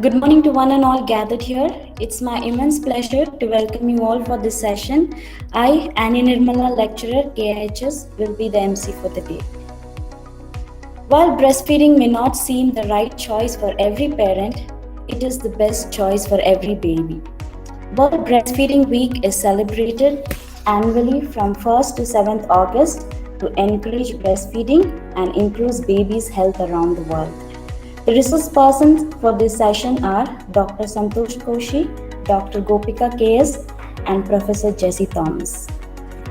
Good morning to one and all gathered here. It's my immense pleasure to welcome you all for this session. I, Annie Nirmala, lecturer, KIHS, will be the MC for the day. While breastfeeding may not seem the right choice for every parent, it is the best choice for every baby. World Breastfeeding Week is celebrated annually from 1st to 7th August to encourage breastfeeding and improve babies' health around the world. The resource persons for this session are Dr. Santosh Koshi, Dr. Gopika KS, and Professor Jessie Thomas.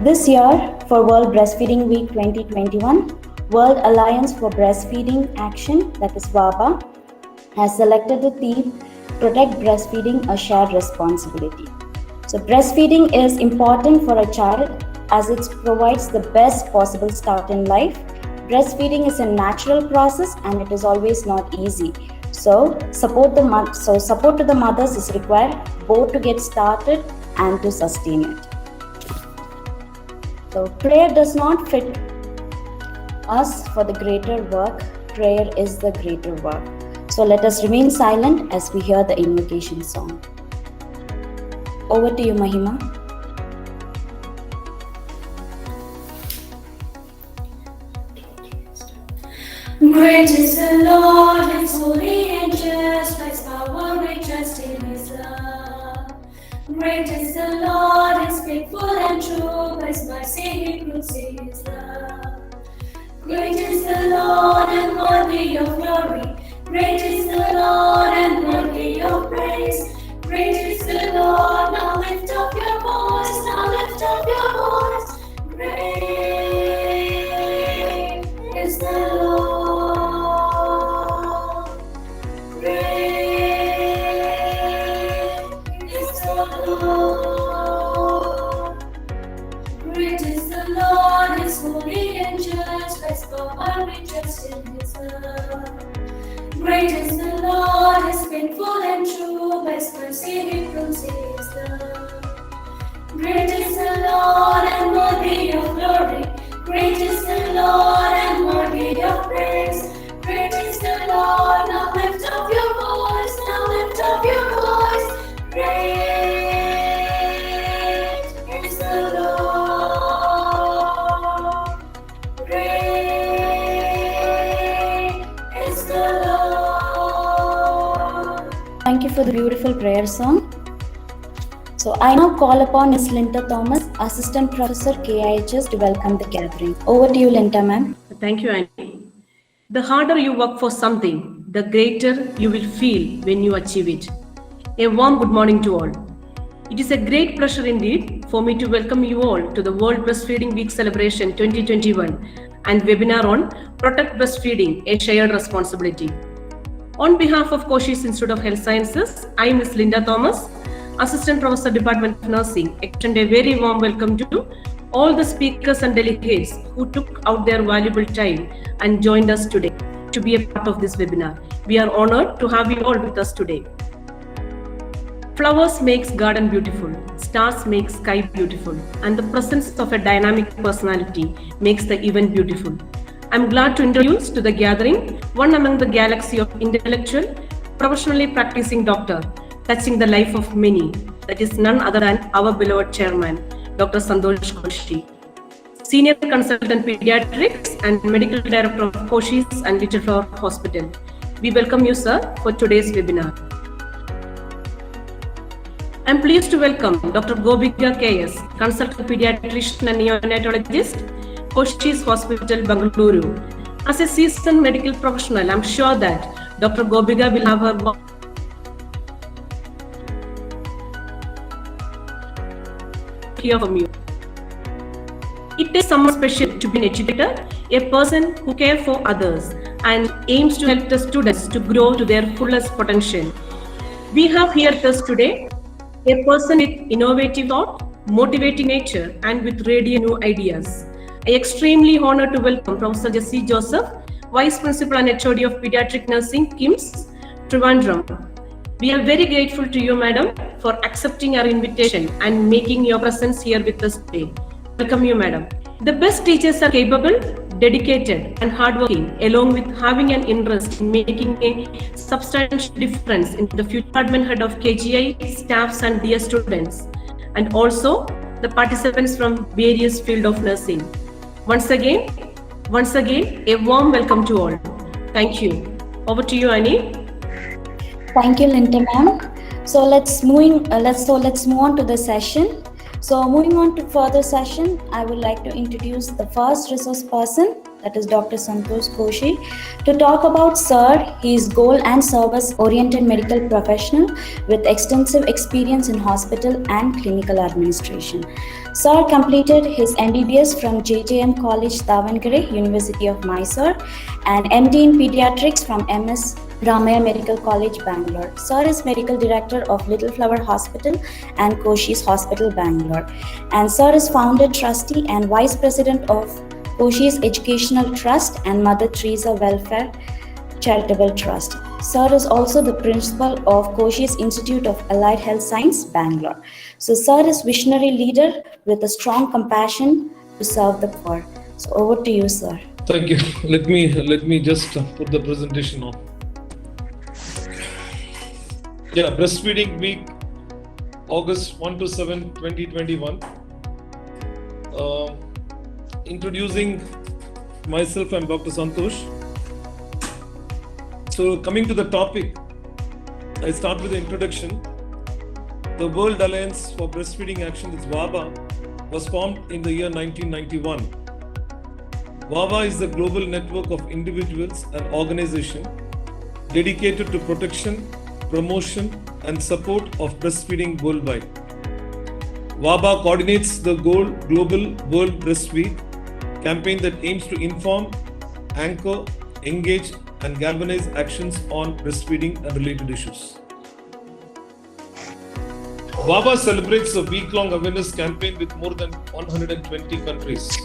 This year, for World Breastfeeding Week 2021, World Alliance for Breastfeeding Action, that is WABA, has selected the theme Protect Breastfeeding, a Shared Responsibility. So breastfeeding is important for a child as it provides the best possible start in life. Breastfeeding is a natural process and it is always not easy. So support to the mothers is required both to get started and to sustain it. So prayer does not fit us for the greater work. Prayer is the greater work. So let us remain silent as we hear the invocation song. Over to you, Mahima. Great is the Lord, and holy and just, by His power we trust in His love. Great is the Lord, and faithful and true, by His mercy He proves His love. Great is the Lord, and worthy of glory. Great is the Lord, and worthy of praise. Great is the Lord, now lift up your voice, now lift up your voice. Great is the Lord. Great is the Lord, His holy and just, by His power we trust in His love. Great is the Lord, His faithful and true, by His mercy He proves His love. Great is the Lord, and worthy of glory. Great is the Lord, and worthy of praise. Great is the Lord, now lift up your voice, now lift up your voice. Great is the Lord. Great is the Lord. Thank you for the beautiful prayer song. So I now call upon Ms. Linda Thomas, Assistant Professor KIHS, to welcome the gathering. Over to you, Linda, ma'am. Thank you, Annie. The harder you work for something, the greater you will feel when you achieve it. A warm good morning to all. It is a great pleasure indeed for me to welcome you all to the World Breastfeeding Week Celebration 2021 and webinar on Protect Breastfeeding, a Shared Responsibility. On behalf of Koshi's Institute of Health Sciences, I, Ms. Linda Thomas, Assistant Professor, Department of Nursing, extend a very warm welcome to all the speakers and delegates who took out their valuable time and joined us today to be a part of this webinar. We are honored to have you all with us today. Flowers makes garden beautiful, stars make sky beautiful, and the presence of a dynamic personality makes the event beautiful. I'm glad to introduce to the gathering one among the galaxy of intellectual, professionally practicing doctor, touching the life of many, that is none other than our beloved chairman, Dr. Santosh Koshi, Senior Consultant Pediatrics and Medical Director of Koshi's and Little Flower Hospital. We welcome you, sir, for today's webinar. I'm pleased to welcome Dr. Gopika KS, Consultant Pediatrician and Neonatologist, Koshi's Hospital, Bangalore. As a seasoned medical professional, I'm sure that Dr. Gopika will have her hear from you. It takes someone special to be an educator, a person who cares for others and aims to help the students to grow to their fullest potential. We have here with us today a person with innovative thought, motivating nature, and with radiant new ideas. I am extremely honored to welcome Professor Jessie Joseph, Vice Principal and HOD of Pediatric Nursing, KIMS, Trivandrum. We are very grateful to you, madam, for accepting our invitation and making your presence here with us today. Welcome you, madam. The best teachers are capable, dedicated and hardworking, along with having an interest in making a substantial difference in the future department head of KGI, staffs and dear students, and also the participants from various field of nursing. Once again, a warm welcome to all. Thank you. Over to you, Annie. Thank you, Linda ma'am. So let's move on to the session. So moving on to further session, I would like to introduce the first resource person, that is Dr. Santosh Koshi, to talk about Sir. He is goal and service-oriented medical professional with extensive experience in hospital and clinical administration. Sir completed his MBBS from JJM College, Davangere, University of Mysore, and MD in Pediatrics from MS Ramaya Medical College, Bangalore. Sir is Medical Director of Little Flower Hospital and Koshi's Hospital, Bangalore. And Sir is Founder, Trustee and Vice President of Koshi's Educational Trust and Mother Teresa Welfare Charitable Trust. Sir is also the Principal of Koshi's Institute of Allied Health Science, Bangalore. So Sir is visionary leader with a strong compassion to serve the poor. So over to you, Sir. Thank you. Let me just put the presentation on. Yeah, Breastfeeding Week, August 1 to 7, 2021. Introducing myself, I'm Dr. Santosh. So coming to the topic, I start with the introduction. The World Alliance for Breastfeeding Action, it's WABA, was formed in the year 1991. WABA is the global network of individuals and organizations dedicated to protection, promotion and support of breastfeeding worldwide. WABA coordinates the Global World Breast Week campaign that aims to inform, anchor, engage and galvanize actions on breastfeeding and related issues. WABA celebrates a week-long awareness campaign with more than 120 countries.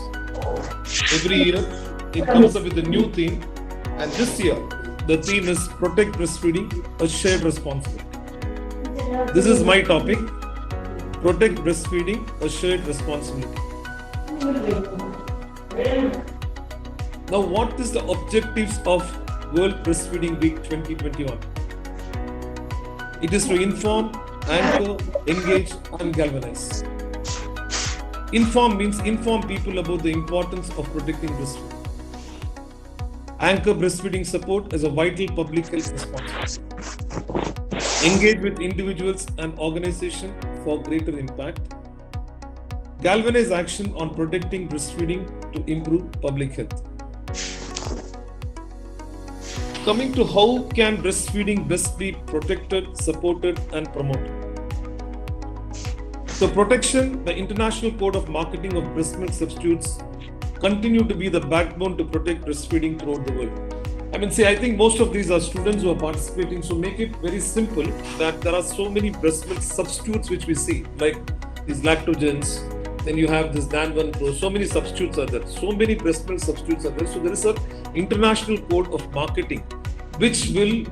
Every year, it comes up with a new theme, and this year, the theme is Protect Breastfeeding, a Shared Responsibility. This is my topic, Protect Breastfeeding, a Shared Responsibility. Now, what is the objectives of World Breastfeeding Week 2021? It is to inform, anchor, engage and galvanize. Inform means inform people about the importance of protecting breastfeeding. Anchor breastfeeding support as a vital public health responsibility. Engage with individuals and organizations for greater impact. Galvanize action on protecting breastfeeding to improve public health. Coming to how can breastfeeding best be protected, supported and promoted. So protection, the International Code of Marketing of Breast Milk Substitutes continue to be the backbone to protect breastfeeding throughout the world. I think most of these are students who are participating, so make it very simple that there are so many breast milk substitutes which we see, like these lactogens, then you have this Dan1 Pro, so many substitutes are there, so many breast milk substitutes are there. So there is an international code of marketing which will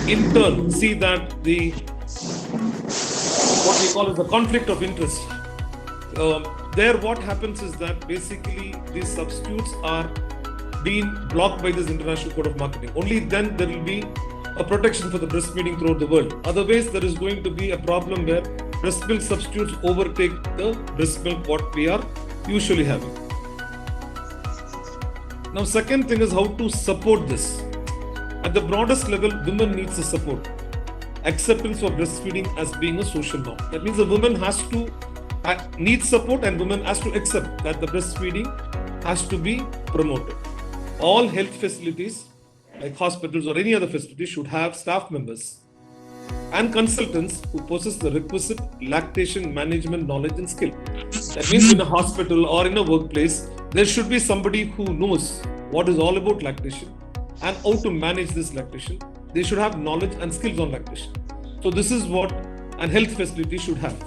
in turn see that the what we call as the conflict of interest. There what happens is that basically these substitutes are being blocked by this international code of marketing. Only then there will be a protection for the breastfeeding throughout the world. Otherwise there is going to be a problem where breast milk substitutes overtake the breast milk what we are usually having. Now second thing is how to support this. At the broadest level, women needs the support. Acceptance of breastfeeding as being a social norm. That means a woman has to need support and women has to accept that the breastfeeding has to be promoted. All health facilities like hospitals or any other facility should have staff members and consultants who possess the requisite lactation management knowledge and skill. That means in a hospital or in a workplace, there should be somebody who knows what is all about lactation and how to manage this lactation. They should have knowledge and skills on lactation. So this is what a health facility should have.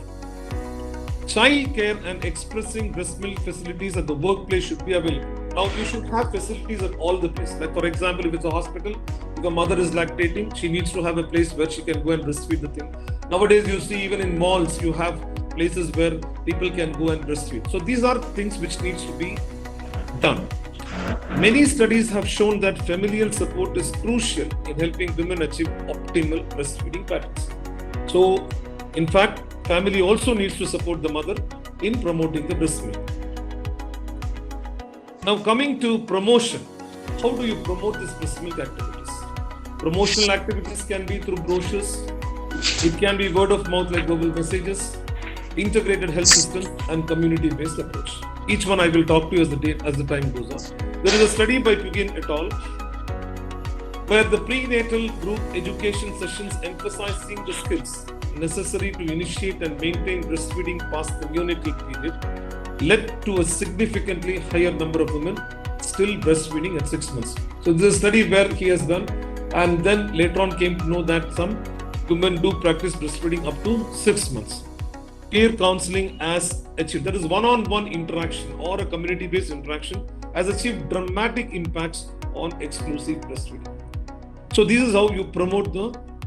Child care and expressing breast milk facilities at the workplace should be available. Now you should have facilities at all the places. Like for example, if it's a hospital, if a mother is lactating, she needs to have a place where she can go and breastfeed the thing. Nowadays you see even in malls, you have places where people can go and breastfeed. So these are things which needs to be done. Many studies have shown that familial support is crucial in helping women achieve optimal breastfeeding patterns. So, in fact, family also needs to support the mother in promoting the breast milk. Now, coming to promotion, how do you promote this breast milk activities? Promotional activities can be through brochures, it can be word of mouth like Google messages, integrated health system, and community-based approach. Each one I will talk to you as the time goes on. There is a study by Pugin et al. Where the prenatal group education sessions emphasizing the skills necessary to initiate and maintain breastfeeding past the neonatal period led to a significantly higher number of women still breastfeeding at 6 months. So this is a study where he has done, and then later on came to know that some women do practice breastfeeding up to 6 months. Peer counseling has achieved, that is one-on-one interaction or a community-based interaction, has achieved dramatic impacts on exclusive breastfeeding. So this is how you promote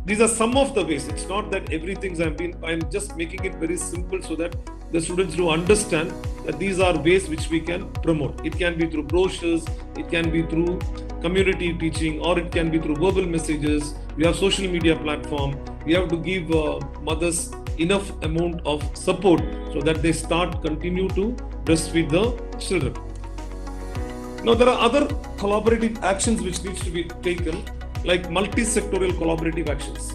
these are some of the ways. It's not that everything I'm just making it very simple so that the students do understand that these are ways which we can promote. It can be through brochures, it can be through community teaching, or it can be through verbal messages. We have social media platform. We have to give mothers enough amount of support so that they continue to breastfeed the children. Now, there are other collaborative actions which needs to be taken, like multi-sectorial collaborative actions.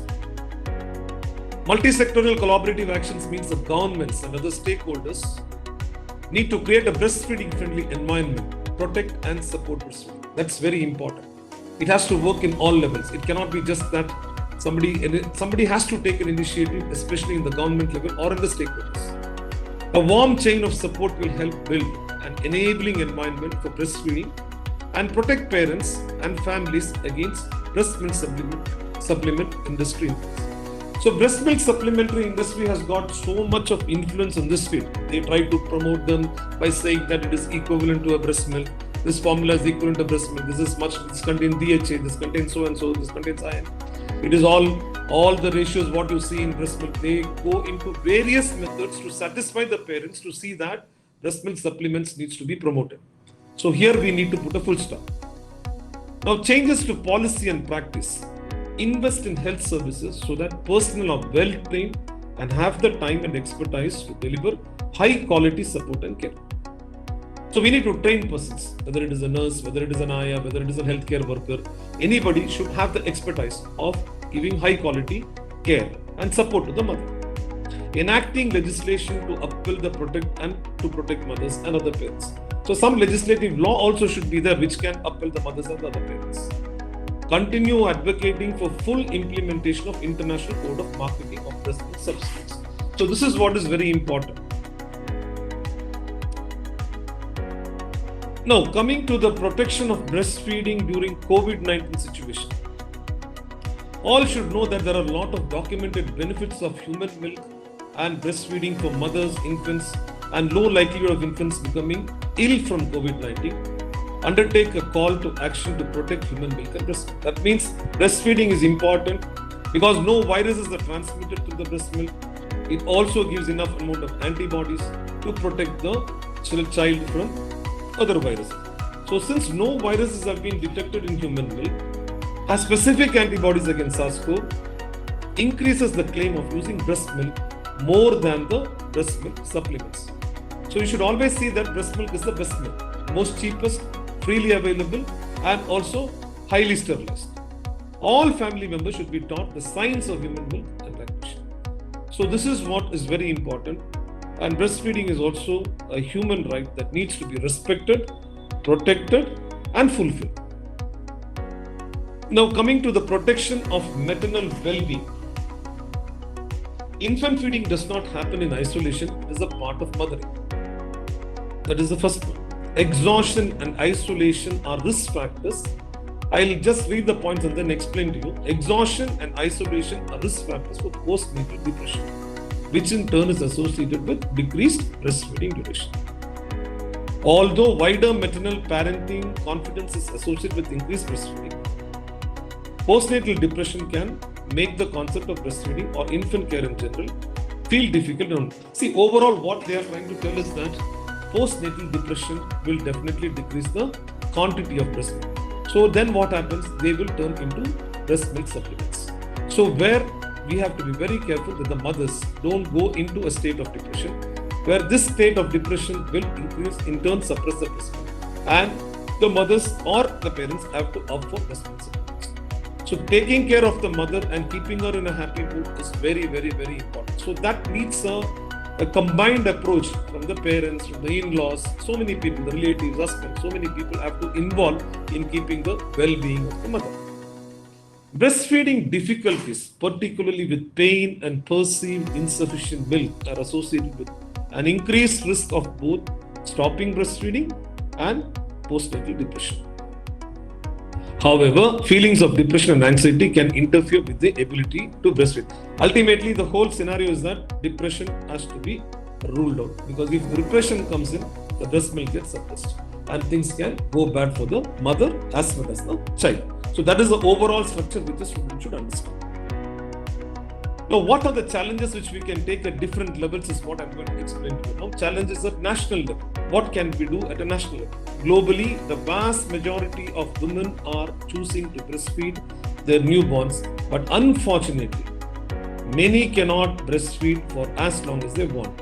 Multi-sectorial collaborative actions means the governments and other stakeholders need to create a breastfeeding friendly environment, protect and support breastfeeding. That's very important. It has to work in all levels. It cannot be just that somebody has to take an initiative, especially in the government level or in the stakeholders. A warm chain of support will help build an enabling environment for breastfeeding and protect parents and families against breast milk supplement industry. So breast milk supplementary industry has got so much of influence in this field. They try to promote them by saying that it is equivalent to a breast milk. This formula is equivalent to breast milk. This contains DHA, this contains so and so, this contains iron. It is all the ratios what you see in breast milk. They go into various methods to satisfy the parents to see that breast milk supplements needs to be promoted. So here we need to put a full stop. Now, changes to policy and practice. Invest in health services so that personnel are well trained and have the time and expertise to deliver high quality support and care. So we need to train persons, whether it is a nurse, whether it is an ayah, whether it is a healthcare worker, anybody should have the expertise of giving high quality care and support to the mother. Enacting legislation to uphold the protect mothers and other parents. So some legislative law also should be there which can uphold the mothers and the other parents. Continue advocating for full implementation of International Code of Marketing of Breast Milk Substitutes. So this is what is very important. Now, coming to the protection of breastfeeding during COVID-19 situation. All should know that there are a lot of documented benefits of human milk and breastfeeding for mothers, infants, and low likelihood of infants becoming ill from COVID-19. Undertake a call to action to protect human milk and breast milk. That means breastfeeding is important because no viruses are transmitted through the breast milk. It also gives enough amount of antibodies to protect the child from other viruses. So since no viruses have been detected in human milk, has specific antibodies against SARS-CoV, increases the claim of using breast milk more than the breast milk supplements. So you should always see that breast milk is the best milk, most cheapest, freely available, and also highly sterilized. All family members should be taught the science of human milk and lactation. So this is what is very important, and breastfeeding is also a human right that needs to be respected, protected, and fulfilled. Now coming to the protection of maternal well-being. Infant feeding does not happen in isolation, it is a part of mothering. That is the first one. Exhaustion and isolation are risk factors. I'll just read the points and then explain to you. Exhaustion and isolation are risk factors for postnatal depression, which in turn is associated with decreased breastfeeding duration. Although wider maternal parenting confidence is associated with increased breastfeeding, postnatal depression can make the concept of breastfeeding or infant care in general feel difficult. See, overall what they are trying to tell us that postnatal depression will definitely decrease the quantity of breast milk. So then what happens? They will turn into breast milk supplements. So where we have to be very careful that the mothers don't go into a state of depression, where this state of depression will increase, in turn suppress the breast milk, and the mothers or the parents have to opt for breast milk supplements. So taking care of the mother and keeping her in a happy mood is very, very, very important. So that needs a combined approach from the parents, from the in-laws, so many people, the relatives, husbands, so many people have to involve in keeping the well-being of the mother. Breastfeeding difficulties, particularly with pain and perceived insufficient milk, are associated with an increased risk of both stopping breastfeeding and postnatal depression. However, feelings of depression and anxiety can interfere with the ability to breastfeed. Ultimately, the whole scenario is that depression has to be ruled out, because if depression comes in, the breast milk gets suppressed and things can go bad for the mother as well as the child. So that is the overall structure which the student should understand. Now, what are the challenges which we can take at different levels is what I'm going to explain to you now. Challenges at national level. What can we do at a national level? Globally, the vast majority of women are choosing to breastfeed their newborns, but unfortunately, many cannot breastfeed for as long as they want.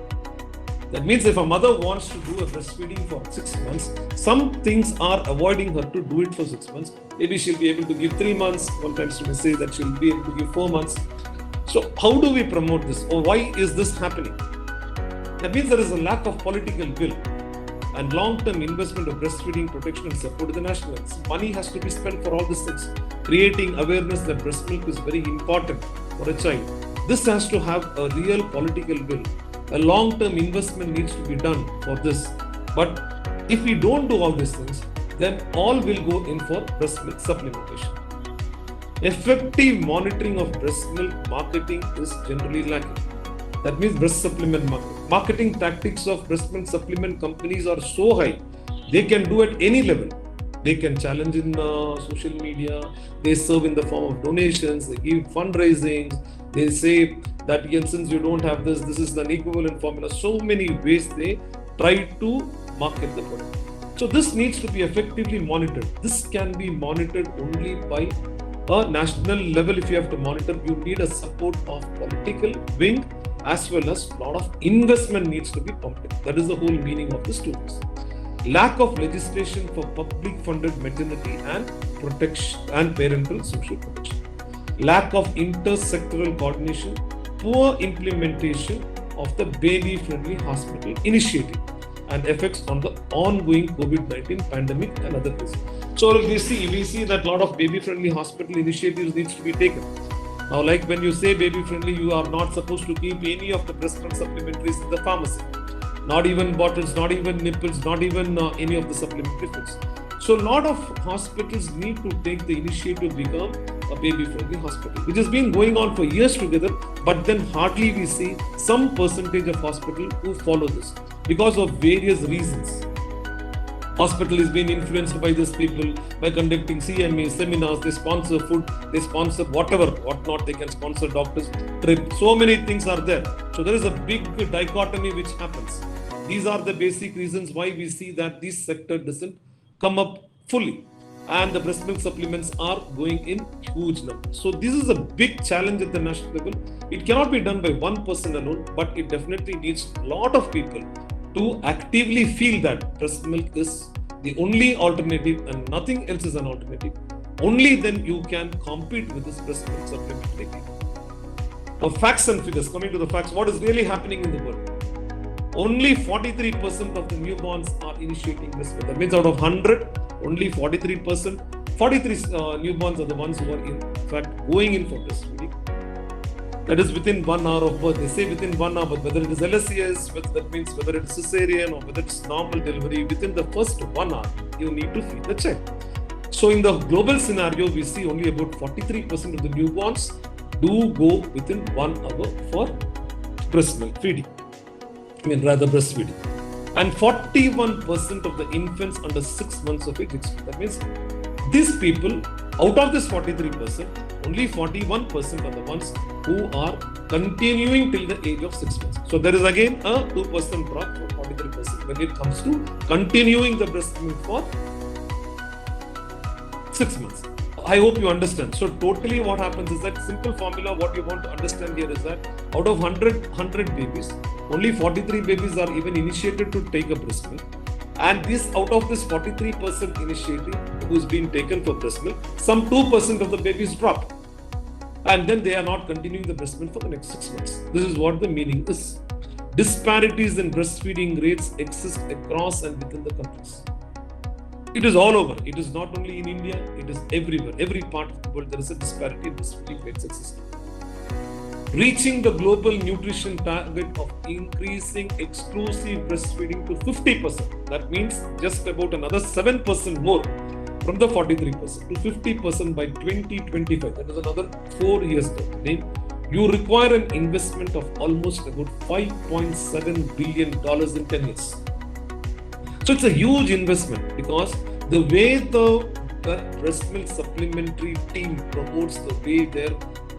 That means if a mother wants to do a breastfeeding for 6 months, some things are avoiding her to do it for 6 months. Maybe she'll be able to give 3 months. Sometimes she may say that she'll be able to give 4 months. So how do we promote this, or why is this happening? That means there is a lack of political will and long-term investment of breastfeeding, protection and support at the national level. Money has to be spent for all these things. Creating awareness that breast milk is very important for a child. This has to have a real political will. A long-term investment needs to be done for this. But if we don't do all these things, then all will go in for breast milk supplementation. Effective monitoring of breast milk marketing is generally lacking. That means breast supplement marketing tactics of breast milk supplement companies are so high, they can do at any level. They can challenge in social media, they serve in the form of donations, they give fundraising, they say that since you don't have this, this is an equivalent formula. So many ways they try to market the product. So this needs to be effectively monitored. This can be monitored only by a national level. If you have to monitor, you need a support of political wing, as well as a lot of investment needs to be pumped in. That is the whole meaning of the students. Lack of legislation for public funded maternity and protection and parental social protection. Lack of intersectoral coordination, poor implementation of the baby friendly hospital initiative, and effects on the ongoing COVID-19 pandemic and other things. So we see that a lot of baby-friendly hospital initiatives needs to be taken. Now, like when you say baby-friendly, you are not supposed to keep any of the breast milk supplementaries in the pharmacy. Not even bottles, not even nipples, not even any of the supplementary foods. So a lot of hospitals need to take the initiative to become a baby-friendly hospital, which has been going on for years together, but then hardly we see some percentage of hospitals who follow this because of various reasons. Hospital is being influenced by these people by conducting CME seminars, they sponsor food, they sponsor whatnot, they can sponsor doctors' trip. So many things are there. So there is a big dichotomy which happens. These are the basic reasons why we see that this sector doesn't come up fully, and the breast milk supplements are going in huge numbers. So this is a big challenge at the national level. It cannot be done by one person alone, but it definitely needs a lot of people to actively feel that breast milk is the only alternative and nothing else is an alternative. Only then you can compete with this breast milk supplement taking. Now, facts and figures. Coming to the facts, what is really happening in the world? Only 43% of the newborns are initiating breastfeeding. That means out of 100, only 43%, 43 newborns are the ones who are in fact going in for breastfeeding. That is within 1 hour of birth. They say within 1 hour, but whether it is LSCS, that means whether it is cesarean or whether it's normal delivery, within the first 1 hour, you need to feed the child. So in the global scenario, we see only about 43% of the newborns do go within 1 hour for breast milk feeding. Breastfeeding. And 41% of the infants under 6 months of age. That means these people, out of this 43%, only 41% are the ones who are continuing till the age of 6 months. So there is again a 2% drop for 43% when it comes to continuing the breast milk for 6 months. I hope you understand. So totally what happens is that simple formula, what you want to understand here is that out of 100 babies, only 43 babies are even initiated to take a breast milk. And out of this 43% initiative who's been taken for breast milk, some 2% of the babies drop. And then they are not continuing the breast milk for the next 6 months. This is what the meaning is. Disparities in breastfeeding rates exist across and within the countries. It is all over. It is not only in India, it is everywhere. Every part of the world, there is a disparity in breastfeeding rates existing. Reaching the global nutrition target of increasing exclusive breastfeeding to 50%. That means just about another 7% more from the 43% to 50% by 2025. That is another 4 years down. Then you require an investment of almost about $5.7 billion in 10 years. So it's a huge investment because the way the breast milk supplementary team promotes the way their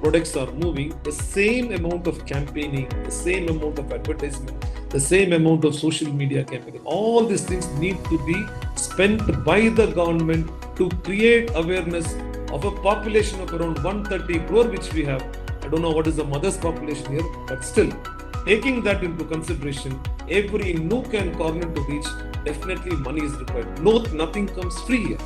products are moving, the same amount of campaigning, the same amount of advertisement, the same amount of social media campaigning, all these things need to be spent by the government to create awareness of a population of around 130 crore, which we have. I don't know what is the mother's population here, but still, taking that into consideration, every nook and corner to reach, definitely money is required. Nothing comes free here.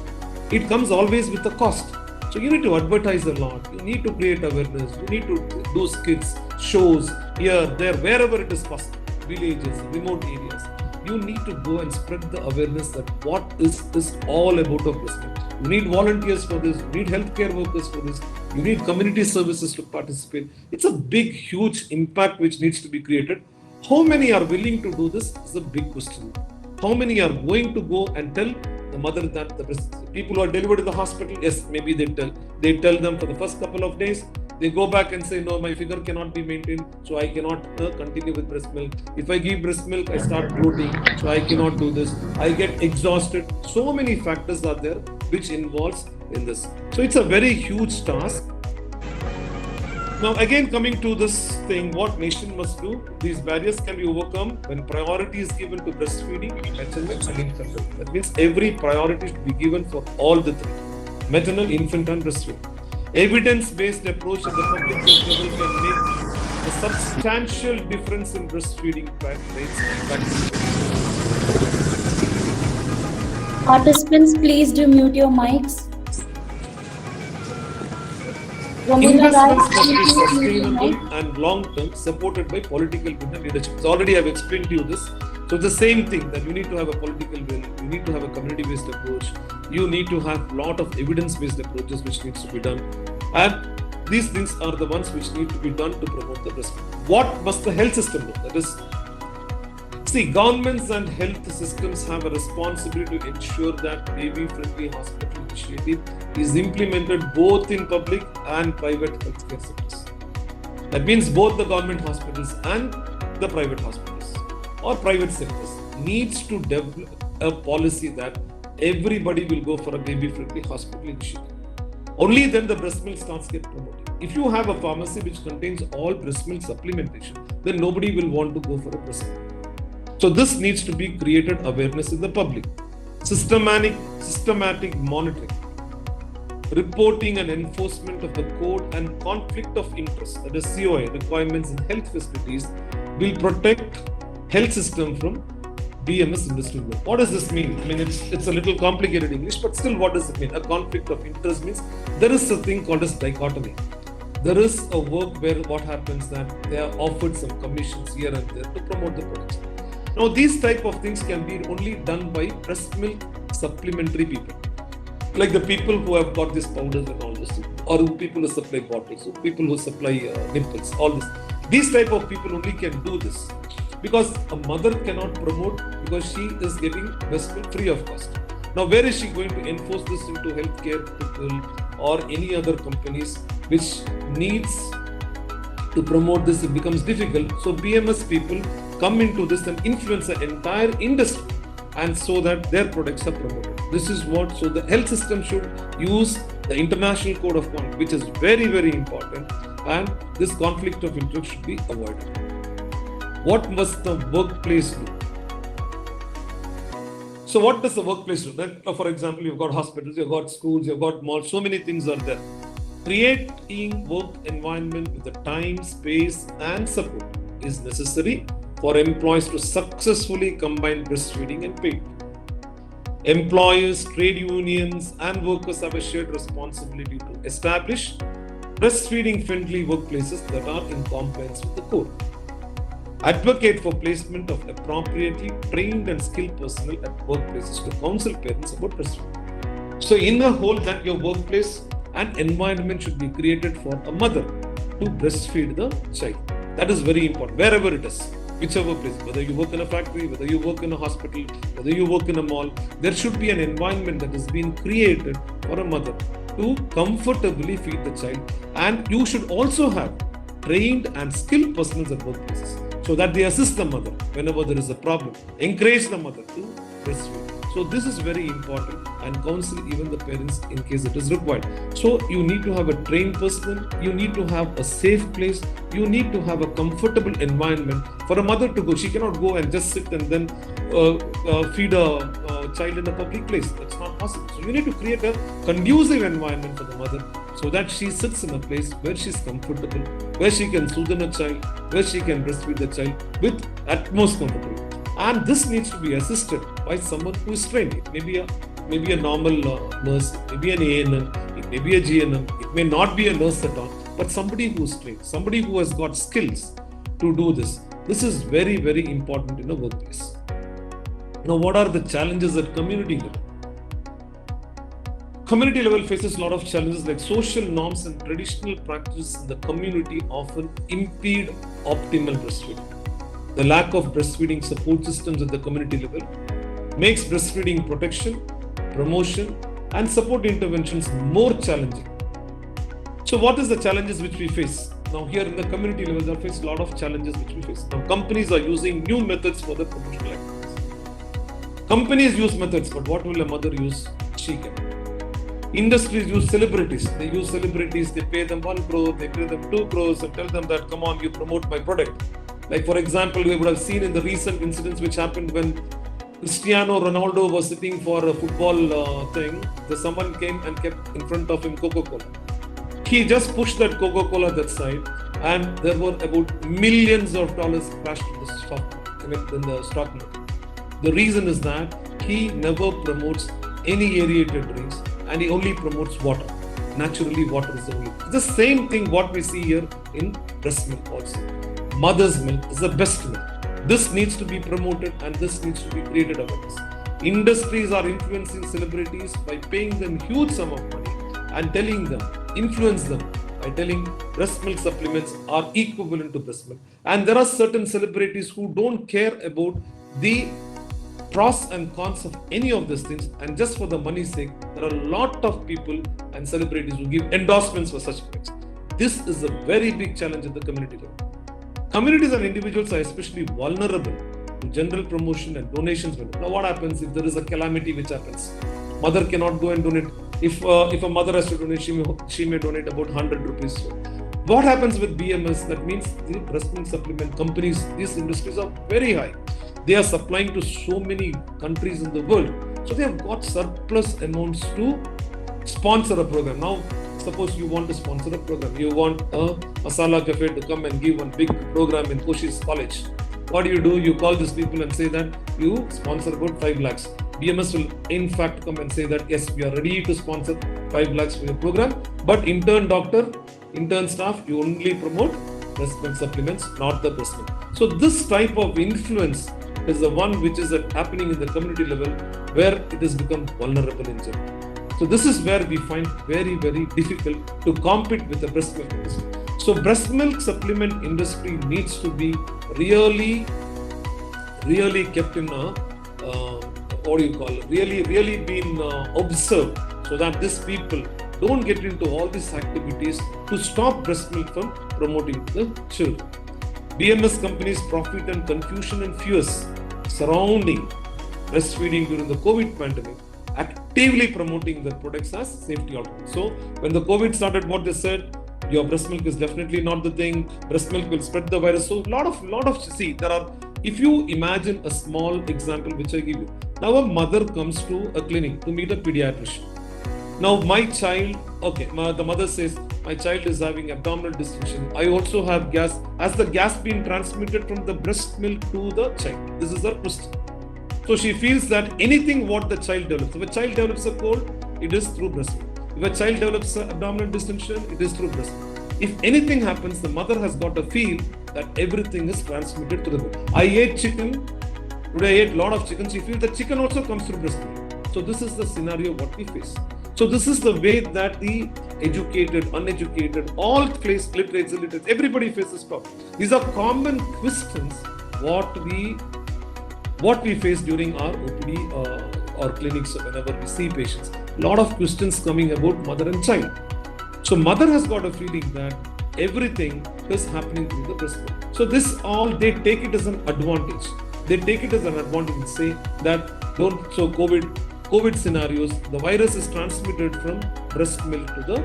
It comes always with a cost. So you need to advertise a lot. You need to create awareness. You need to do skits, shows, here, there, wherever it is possible. Villages, remote areas. You need to go and spread the awareness that what is this all about of breast milk. You need volunteers for this. You need healthcare workers for this. You need community services to participate. It's a big, huge impact which needs to be created. How many are willing to do this is a big question. How many are going to go and tell the mother that the people who are delivered in the hospital, yes, maybe they tell them for the first couple of days, they go back and say, no, my figure cannot be maintained, so I cannot continue with breast milk. If I give breast milk, I start bloating, so I cannot do this. I get exhausted. So many factors are there which involves in this. So it's a very huge task. Now again, coming to this thing, what nation must do? These barriers can be overcome when priority is given to breastfeeding, maternal and infant. That means every priority should be given for all the three: maternal, infant and breastfeeding. Evidence-based approach at the public health level can make a substantial difference in breastfeeding rates and practices. Participants, please do mute your mics. Investments must be sustainable and long-term, supported by political will and leadership. So already I've explained to you this. So it's the same thing that you need to have a political will, you need to have a community-based approach, you need to have a lot of evidence-based approaches which needs to be done. And these things are the ones which need to be done to promote the breast milk. What must the health system do? That is, see, governments and health systems have a responsibility to ensure that baby-friendly hospital initiative is implemented both in public and private healthcare sectors. That means both the government hospitals and the private hospitals or private sectors needs to develop a policy that everybody will go for a baby-friendly hospital initiative. Only then the breast milk starts get promoted. If you have a pharmacy which contains all breast milk supplementation, then nobody will want to go for a breast milk. So this needs to be created awareness in the public. Systematic monitoring, reporting and enforcement of the code and conflict of interest, that is COI requirements in health facilities, will protect health system from BMS industry. What does this mean? I mean, it's a little complicated English, but still what does it mean? A conflict of interest means there is a thing called as dichotomy. There is a work where what happens that they are offered some commissions here and there to promote the products. Now these type of things can be only done by breast milk supplementary people. Like the people who have got these powders and all this, or people who supply bottles, or people who supply nipples, all this. These type of people only can do this. Because a mother cannot promote because she is getting breast milk free of cost. Now where is she going to enforce this into healthcare people or any other companies which needs to promote this? It becomes difficult. So BMS people come into this and influence the entire industry, and so that their products are promoted. This is what, so the health system should use the International Code of Conduct, which is very, very important, and this conflict of interest should be avoided. What must the workplace do? So what does the workplace do? Then, for example, you've got hospitals, you've got schools, you've got malls, so many things are there. Creating work environment with the time, space and support is necessary for employees to successfully combine breastfeeding and paid. Employers, trade unions and workers have a shared responsibility to establish breastfeeding friendly workplaces that are in compliance with the code. Advocate for placement of appropriately trained and skilled personnel at workplaces to counsel parents about breastfeeding. So in a whole, that your workplace and environment should be created for a mother to breastfeed the child. That is very important, wherever it is, whichever place, whether you work in a factory, whether you work in a hospital, whether you work in a mall, there should be an environment that has been created for a mother to comfortably feed the child. And you should also have trained and skilled personnel at workplaces, so that they assist the mother whenever there is a problem, encourage the mother to breastfeed. So this is very important, and counsel even the parents in case it is required. So you need to have a trained personnel, you need to have a safe place, you need to have a comfortable environment for a mother to go. She cannot go and just sit and then feed a child in a public place. That's not possible. So you need to create a conducive environment for the mother so that she sits in a place where she's comfortable, where she can soothe a child, where she can breastfeed the child with utmost comfortability. And this needs to be assisted by someone who is trained. It may be a normal nurse, it may be an ANM, it may be a GNM, it may not be a nurse at all, but somebody who is trained, somebody who has got skills to do this. This is very, very important in a workplace. Now, what are the challenges at community level? Community level faces a lot of challenges, like social norms and traditional practices in the community often impede optimal breastfeeding. The lack of breastfeeding support systems at the community level makes breastfeeding protection, promotion, and support interventions more challenging. So what is the challenges which we face? Now here in the community level, there face a lot of challenges which we face. Now companies are using new methods for the promotional activities. Companies use methods, but what will a mother use? She can. Industries use celebrities. They use celebrities, they pay them 1 crore, they pay them 2 crores and tell them that, come on, you promote my product. Like for example, we would have seen in the recent incidents which happened when Cristiano Ronaldo was sitting for a football thing. Someone came and kept in front of him Coca-Cola. He just pushed that Coca-Cola that side, and there were about millions of dollars crashed in the stock market. The reason is that he never promotes any aerated drinks, and he only promotes water. Naturally, water is the only. It's the same thing what we see here in breast milk also. Mother's milk is the best milk. This needs to be promoted, and this needs to be created awareness. Industries are influencing celebrities by paying them huge sum of money and telling them, influence them by telling breast milk supplements are equivalent to breast milk. And there are certain celebrities who don't care about the pros and cons of any of these things, and just for the money's sake, there are a lot of people and celebrities who give endorsements for such things. This is a very big challenge at the community level. Communities and individuals are especially vulnerable to general promotion and donations. Now, what happens if there is a calamity which happens? Mother cannot go and donate. If a mother has to donate, she may donate about 100 rupees. What happens with BMS? That means the breast milk supplement companies, these industries are very high. They are supplying to so many countries in the world. So they have got surplus amounts to sponsor a program. Now, suppose you want to sponsor a program. You want a masala cafe to come and give one big program in Koshi's college. What do? You call these people and say that you sponsor about 5 lakhs. BMS will in fact come and say that yes, we are ready to sponsor 5 lakhs for your program. But intern doctor, intern staff, you only promote breast milk supplements, not the breast milk. So this type of influence is the one which is happening in the community level, where it has become vulnerable in general. So this is where we find very, very difficult to compete with the breast milk industry. So breast milk supplement industry needs to be really kept in a, really been observed, so that these people don't get into all these activities to stop breast milk from promoting to the children. BMS companies profit and confusion and fears surrounding breastfeeding during the COVID pandemic, actively promoting their products as safety alternatives. So when the COVID started, what they said, your breast milk is definitely not the thing. Breast milk will spread the virus. So lot of see, there are, if you imagine a small example which I give you. Now a mother comes to a clinic to meet a pediatrician. Now my child, okay, the mother says, my child is having abdominal distension. I also have gas. Has the gas been transmitted from the breast milk to the child? This is her question. So she feels that anything what the child develops, if a child develops a cold, it is through breast milk. If a child develops abdominal distension, it is through breast milk. If anything happens, the mother has got a feel that everything is transmitted to the milk. I ate chicken, today I ate a lot of chicken. She feels that chicken also comes through breast milk. So this is the scenario what we face. So this is the way that the educated, uneducated, all place, literates, illiterates, everybody faces problem. These are common questions what we face during our OPD or clinics whenever we see patients. Lot of questions coming about mother and child. So mother has got a feeling that everything is happening through the breast milk. So this all, they take it as an advantage. They take it as an advantage and say that COVID scenarios, the virus is transmitted from breast milk to the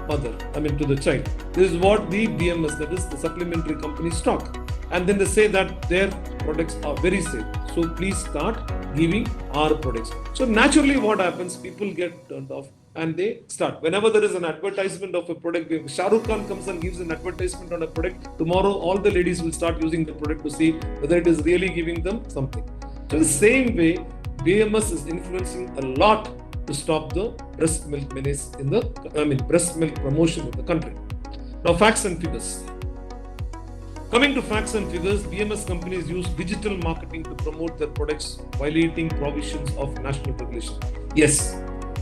mother, to the child. This is what the BMS, that is the supplementary companies, talk. And then they say that their products are very safe. So please start giving our products. So naturally what happens, people get turned off and they start. Whenever there is an advertisement of a product, if Shah Rukh Khan comes and gives an advertisement on a product, tomorrow all the ladies will start using the product to see whether it is really giving them something. So the same way, BMS is influencing a lot to stop the breast milk menace in the, breast milk promotion in the country. Now facts and figures. Coming to facts and figures, BMS companies use digital marketing to promote their products, violating provisions of national regulation. Yes,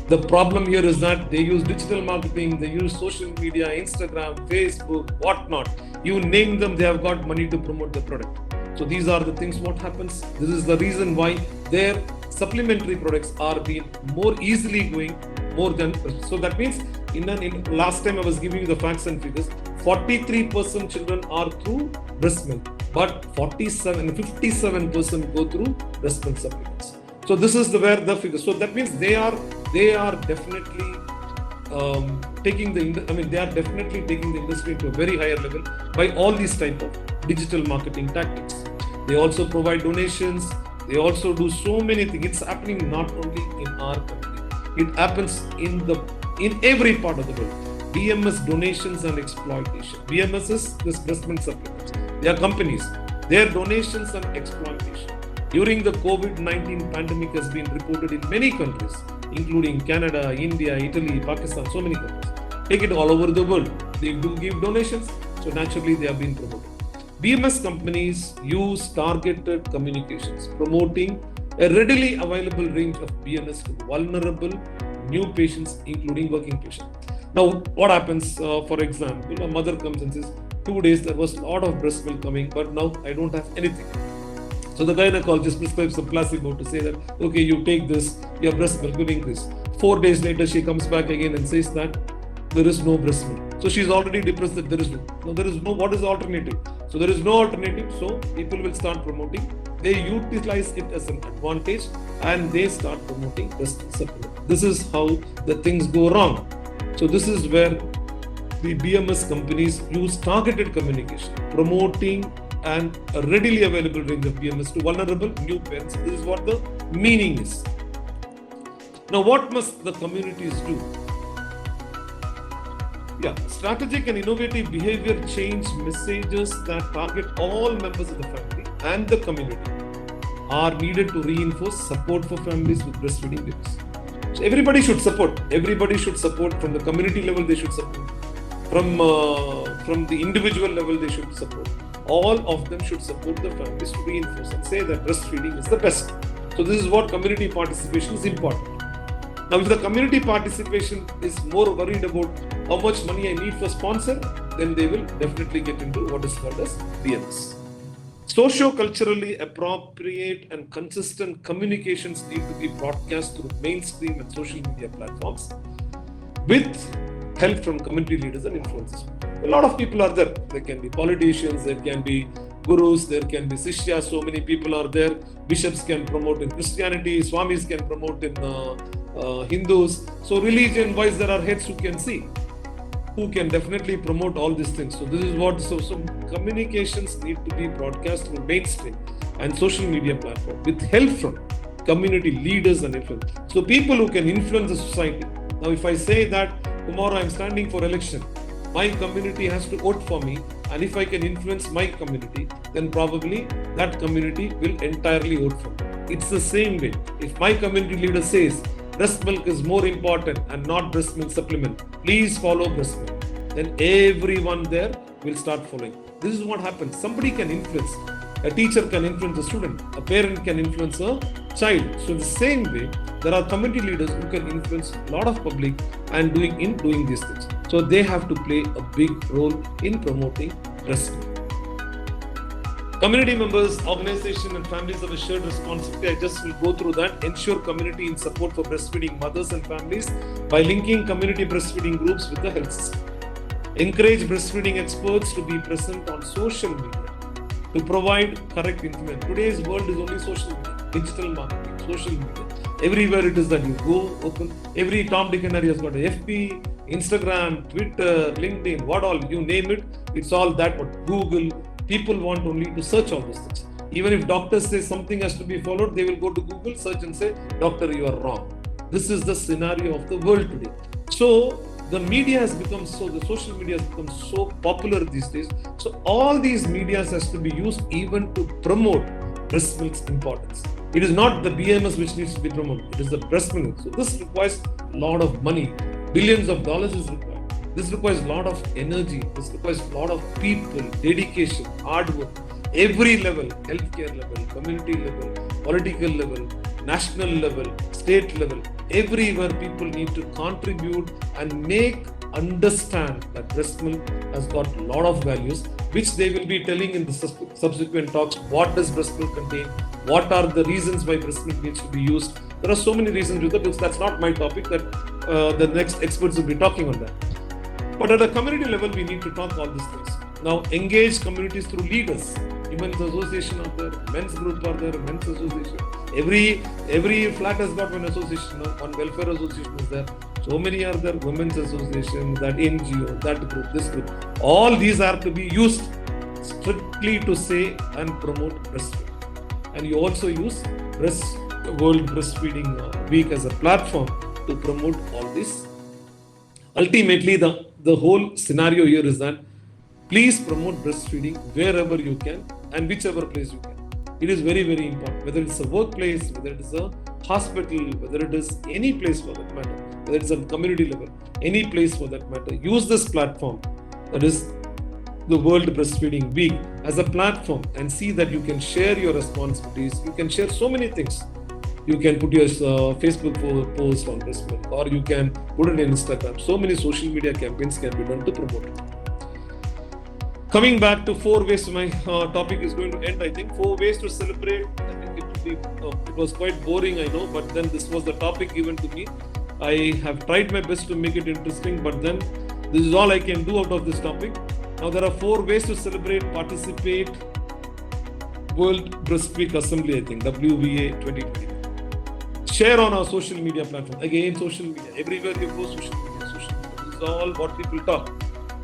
the problem here is that they use digital marketing, they use social media, Instagram, Facebook, whatnot. You name them, they have got money to promote the product. So these are the things what happens. This is the reason why their supplementary products are being more easily going more than, so that means in last time I was giving you the facts and figures, 43% children are through breast milk, but 57% go through breast milk supplements. So this is where the figure. So that means they are definitely taking the industry to a very higher level by all these type of digital marketing tactics. They also provide donations. They also do so many things. It's happening not only in our country. It happens in every part of the world. BMS donations and exploitation. BMS is this breast milk supplements. They are companies. Their donations and exploitation during the COVID-19 pandemic has been reported in many countries, including Canada, India, Italy, Pakistan, so many countries. Take it all over the world. They do give donations, so naturally they have been promoted. BMS companies use targeted communications, promoting a readily available range of BMS to vulnerable new patients, including working patients. Now, what happens, for example, a mother comes and says, 2 days there was a lot of breast milk coming, but now I don't have anything. So the gynecologist prescribes some placebo to say that, okay, you take this, your breast milk will increase. 4 days later, she comes back again and says that there is no breast milk. So she's already depressed that there is no. Now there is no, what is the alternative? So there is no alternative, so people will start promoting. They utilize it as an advantage and they start promoting breast supplement. This is how the things go wrong. So this is where the BMS companies use targeted communication, promoting and a readily available range of BMS to vulnerable new parents. This is what the meaning is. Now what must the communities do? Yeah, strategic and innovative behavior change messages that target all members of the family and the community are needed to reinforce support for families with breastfeeding babies. So everybody should support. Everybody should support. From the community level, they should support. From the individual level, they should support. All of them should support the families to reinforce and say that breastfeeding is the best. So this is what community participation is important. Now, if the community participation is more worried about how much money I need for sponsor, then they will definitely get into what is called as BMS. Socio-culturally appropriate and consistent communications need to be broadcast through mainstream and social media platforms with help from community leaders and influencers. A lot of people are there. There can be politicians, there can be gurus, there can be sishyas, so many people are there. Bishops can promote in Christianity, Swamis can promote in Hindus. So religion-wise, there are heads who can see. who can definitely promote all these things. So this is what, so communications need to be broadcast through mainstream and social media platform with help from community leaders and influence. So people who can influence the society. Now if I say that tomorrow I'm standing for election, my community has to vote for me, and if I can influence my community, then probably that community will entirely vote for me. It's the same way. If my community leader says breast milk is more important and not breast milk supplement, please follow breast milk, then everyone there will start following. This is what happens. Somebody can influence. A teacher can influence a student. A parent can influence a child. So in the same way, there are community leaders who can influence a lot of public and doing these things. So they have to play a big role in promoting breast milk. Community members, organization and families have a shared responsibility. I just will go through that. Ensure community in support for breastfeeding mothers and families by linking community breastfeeding groups with the health system. Encourage breastfeeding experts to be present on social media to provide correct information. Today's world is only social media, digital marketing, social media. Everywhere it is that you go, open, every Tom, Dick and Harry has got a FB, Instagram, Twitter, LinkedIn, what all, you name it, it's all that, but Google, people want only to search all these things. Even if doctors say something has to be followed, they will go to Google, search and say, doctor, you are wrong. This is the scenario of the world today. So, the media has become the social media has become so popular these days. So all these medias has to be used even to promote breast milk's importance. It is not the BMS which needs to be promoted. It is the breast milk. So this requires a lot of money. Billions of dollars is required. This requires a lot of energy. This requires a lot of people, dedication, hard work. Every level, healthcare level, community level, political level, national level, state level, everywhere people need to contribute and understand that breast milk has got a lot of values, which they will be telling in the subsequent talks. What does breast milk contain? What are the reasons why breast milk needs to be used? There are so many reasons with it, because that's not my topic, that the next experts will be talking on that. But at a community level, we need to talk all these things. Now, engage communities through leaders. Women's association are there, men's group are there, men's association. Every flat has got one association, one welfare association is there. So many are there, women's association, that NGO, that group, this group. All these are to be used strictly to say and promote breastfeeding. And you also use World Breastfeeding Week as a platform to promote all this. Ultimately, the whole scenario here is that please promote breastfeeding wherever you can and whichever place you can. It is very, very important. Whether it's a workplace, whether it is a hospital, whether it is any place for that matter, whether it's a community level, any place for that matter, use this platform, that is the World Breastfeeding Week, as a platform and see that you can share your responsibilities. You can share so many things. You can put your Facebook post on breast milk, or you can put it in Instagram. So many social media campaigns can be done to promote it. Coming back to 4 ways, my topic is going to end, I think. 4 ways to celebrate. I think it was quite boring, I know, but then this was the topic given to me. I have tried my best to make it interesting, but then this is all I can do out of this topic. Now there are 4 ways to celebrate, participate World Breast Week Assembly, I think, WBA 2020. Share on our social media platform. Again, social media. Everywhere you go, social media. This is all what people talk.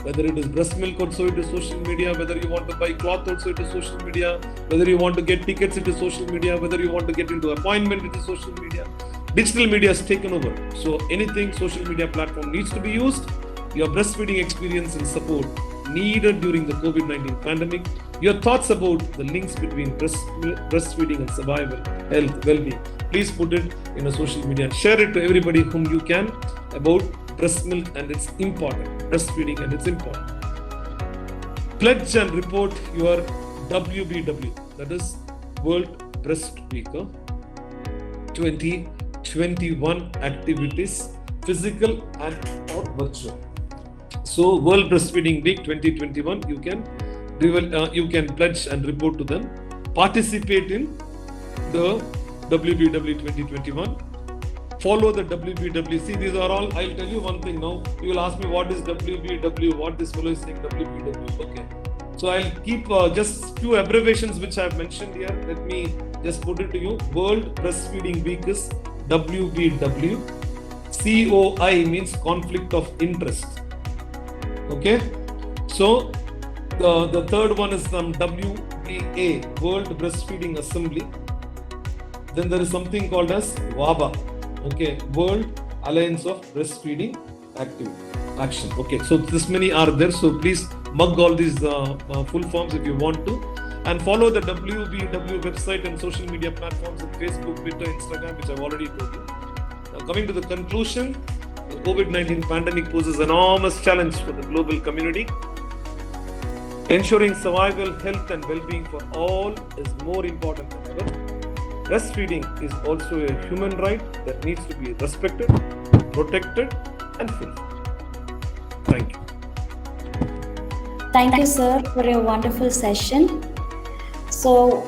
Whether it is breast milk also, it is social media. Whether you want to buy cloth also, it is social media. Whether you want to get tickets, it is social media. Whether you want to get into appointment, it is social media. Digital media has taken over. So anything social media platform needs to be used. Your breastfeeding experience and support needed during the COVID-19 pandemic. Your thoughts about the links between breastfeeding and survival, health, well-being. Please put it in a social media and share it to everybody whom you can about breast milk and its importance, breastfeeding and its importance. Pledge and report your WBW, that is World Breast Week 2021 activities, physical and or virtual. So World Breastfeeding Week 2021, you can pledge and report to them. Participate in the WBW 2021. Follow the WBW. See, these are all, I'll tell you one thing now. You will ask me what is WBW, what this fellow is saying WBW. Okay. So I'll keep just few abbreviations which I have mentioned here. Let me just put it to you. World Breastfeeding Week is WBW. COI means conflict of interest. Okay, so the third one is WBA, World Breastfeeding Assembly. Then there is something called as WABA, okay, World Alliance of Breastfeeding Action. Okay, so this many are there. So please mug all these full forms if you want to, and follow the WBW website and social media platforms in Facebook, Twitter, Instagram, which I've already told you. Now coming to the conclusion, the COVID-19 pandemic poses an enormous challenge for the global community. Ensuring survival, health and well-being for all is more important than ever. Breastfeeding is also a human right that needs to be respected, protected and fulfilled. Thank you. Thank you, sir, for your wonderful session. So,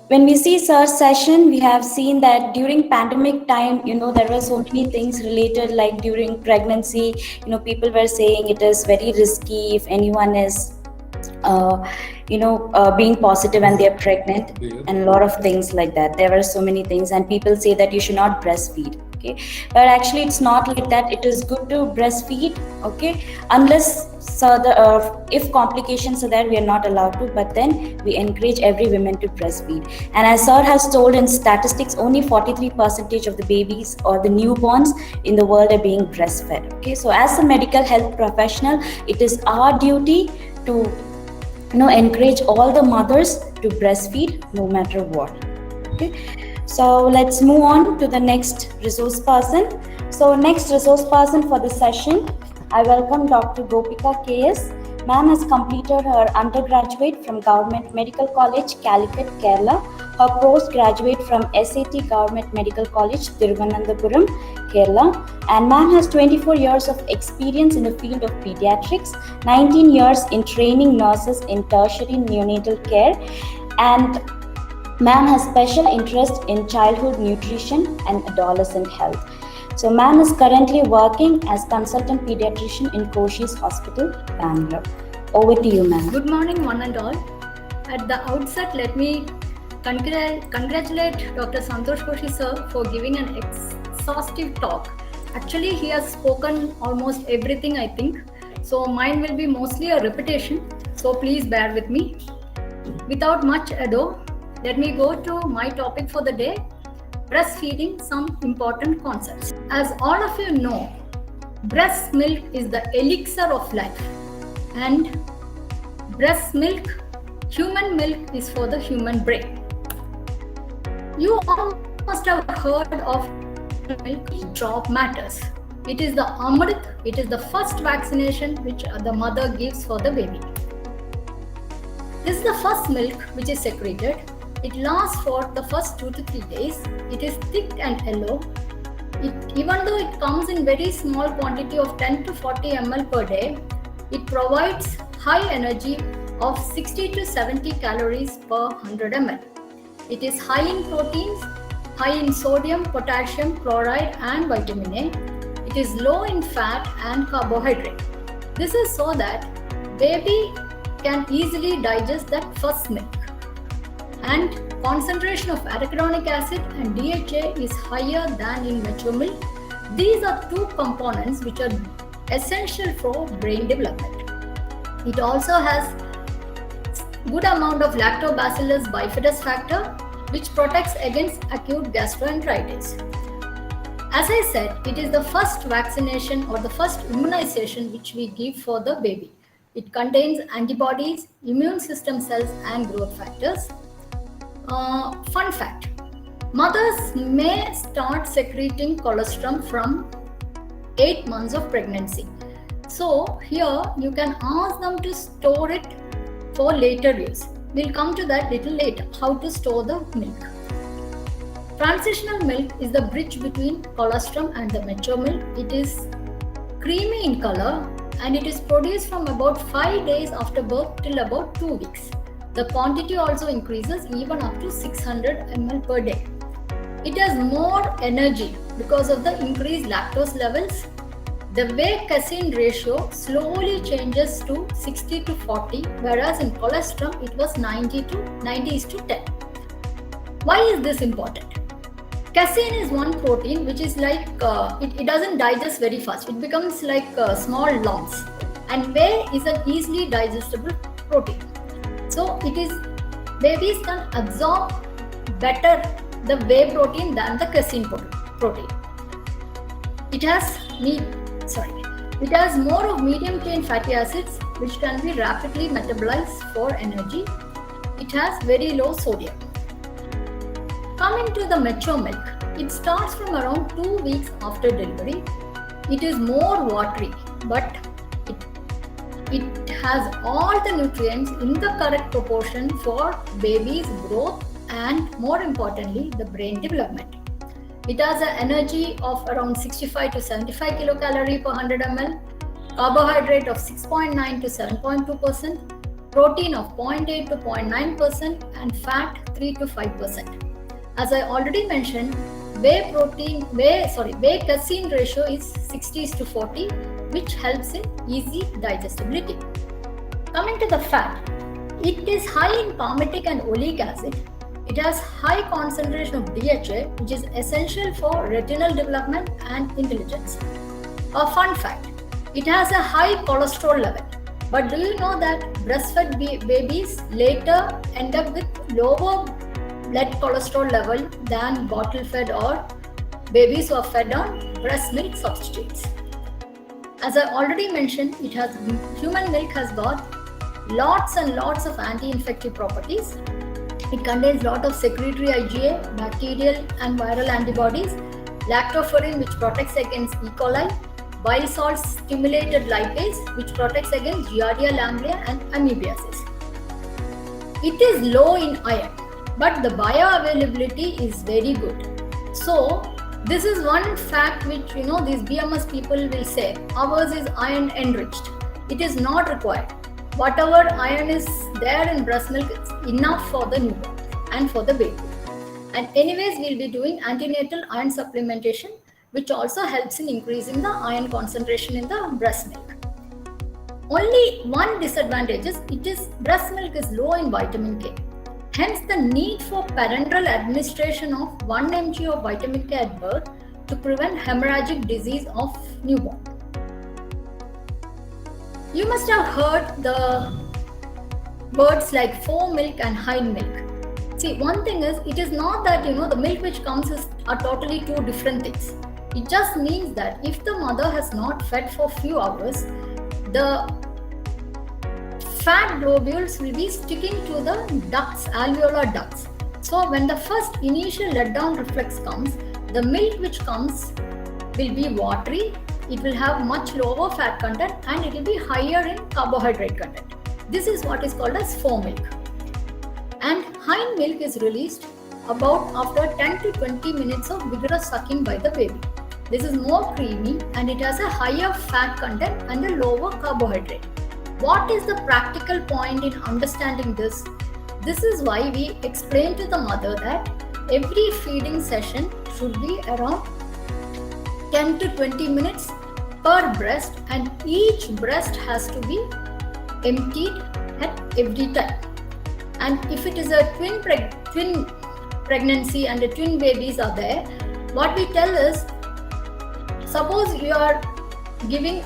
when we see sir's session, we have seen that during pandemic time, there were so many things related, like during pregnancy, people were saying it is very risky if anyone is being positive and they're pregnant, and a lot of things like that. There were so many things, and people say that you should not breastfeed. Okay, but actually it's not like that. It is good to breastfeed, okay, unless if complications are there, we are not allowed to, but then we encourage every woman to breastfeed. And as sir has told, in statistics, only 43% of the babies or the newborns in the world are being breastfed. Okay, so as a medical health professional, it is our duty to encourage all the mothers to breastfeed no matter what. Okay, so let's move on to the next resource person. So next resource person for this session, I welcome Dr. Gopika KS. Ma'am has completed her undergraduate from Government Medical College, Calicut, Kerala. Her postgraduate from SAT Government Medical College, Thiruvananthapuram, Kerala. And ma'am has 24 years of experience in the field of pediatrics, 19 years in training nurses in tertiary neonatal care, and ma'am has special interest in childhood nutrition and adolescent health. So ma'am is currently working as consultant pediatrician in Koshi's Hospital, Bangalore. Over to you, ma'am. Good morning, one and all. At the outset, let me congratulate Dr. Santosh Koshi sir for giving an exhaustive talk. Actually, he has spoken almost everything, I think. So mine will be mostly a repetition. So please bear with me. Without much ado, let me go to my topic for the day. Breastfeeding, some important concepts. As all of you know, breast milk is the elixir of life, and breast milk, human milk, is for the human brain. You all must have heard of milk drop matters. It is the Amrit, it is the first vaccination which the mother gives for the baby. This is the first milk which is secreted. It lasts for the first 2 to 3 days. It is thick and yellow. Even though it comes in very small quantity of 10 to 40 ml per day, it provides high energy of 60 to 70 calories per 100 ml. It is high in proteins, high in sodium, potassium, chloride and vitamin A. It is low in fat and carbohydrate. This is so that baby can easily digest that first milk. And concentration of arachidonic acid and DHA is higher than in mature milk. These are two components which are essential for brain development. It also has good amount of lactobacillus bifidus factor, which protects against acute gastroenteritis. As I said, it is the first vaccination or the first immunization which we give for the baby. It contains antibodies, immune system cells and growth factors. Fun fact, mothers may start secreting colostrum from 8 months of pregnancy. So here you can ask them to store it for later use. We'll come to that little later, how to store the milk. Transitional milk is the bridge between colostrum and the mature milk. It is creamy in color and it is produced from about 5 days after birth till about 2 weeks. The quantity also increases even up to 600 ml per day. It has more energy because of the increased lactose levels. The whey-casein ratio slowly changes to 60 to 40, whereas in colostrum it was 90 is to 10. Why is this important? Casein is one protein which is like, it doesn't digest very fast. It becomes like small lumps. and whey is an easily digestible protein. So babies can absorb better the whey protein than the casein protein. It has more of medium chain fatty acids which can be rapidly metabolized for energy. It has very low sodium. Coming to the mature milk, it starts from around 2 weeks after delivery. It is more watery, but it has all the nutrients in the correct proportion for baby's growth and, more importantly, the brain development. It has an energy of around 65 to 75 kilocalorie per 100 ml, carbohydrate of 6.9 to 7.2%, protein of 0.8 to 0.9%, and fat 3 to 5%. As I already mentioned, whey casein ratio is 60:40, which helps in easy digestibility. Coming to the fat, it is high in palmitic and oleic acid. It has high concentration of DHA, which is essential for retinal development and intelligence. A fun fact, it has a high cholesterol level. But do you know that breastfed babies later end up with lower blood cholesterol level than bottle-fed or babies who are fed on breast milk substitutes? As I already mentioned, human milk has got lots and lots of anti-infective properties. It contains lot of secretory IgA, bacterial and viral antibodies, lactoferrin which protects against E. coli, bile salt stimulated lipase which protects against Giardia lamblia and amoebiasis. It is low in iron, but the bioavailability is very good. So this is one fact which these BMS people will say, ours is iron enriched. It is not required. Whatever iron is there in breast milk is enough for the newborn and for the baby. And anyways, we'll be doing antenatal iron supplementation, which also helps in increasing the iron concentration in the breast milk. Only one disadvantage is breast milk is low in vitamin K. Hence, the need for parenteral administration of 1 mg of vitamin K at birth to prevent hemorrhagic disease of newborn. You must have heard the words like fore milk and hind milk. See, one thing is, it is not that the milk which comes are totally two different things. It just means that if the mother has not fed for few hours, the fat globules will be sticking to the ducts, alveolar ducts. So when the first initial letdown reflex comes, the milk which comes will be watery, it will have much lower fat content and it will be higher in carbohydrate content. This is what is called as fore milk. And hind milk is released about after 10 to 20 minutes of vigorous sucking by the baby. This is more creamy and it has a higher fat content and a lower carbohydrate. What is the practical point in understanding this? This is why we explain to the mother that every feeding session should be around 10 to 20 minutes per breast, and each breast has to be emptied at every time. And if it is a twin pregnancy and the twin babies are there, what we tell is, suppose you are giving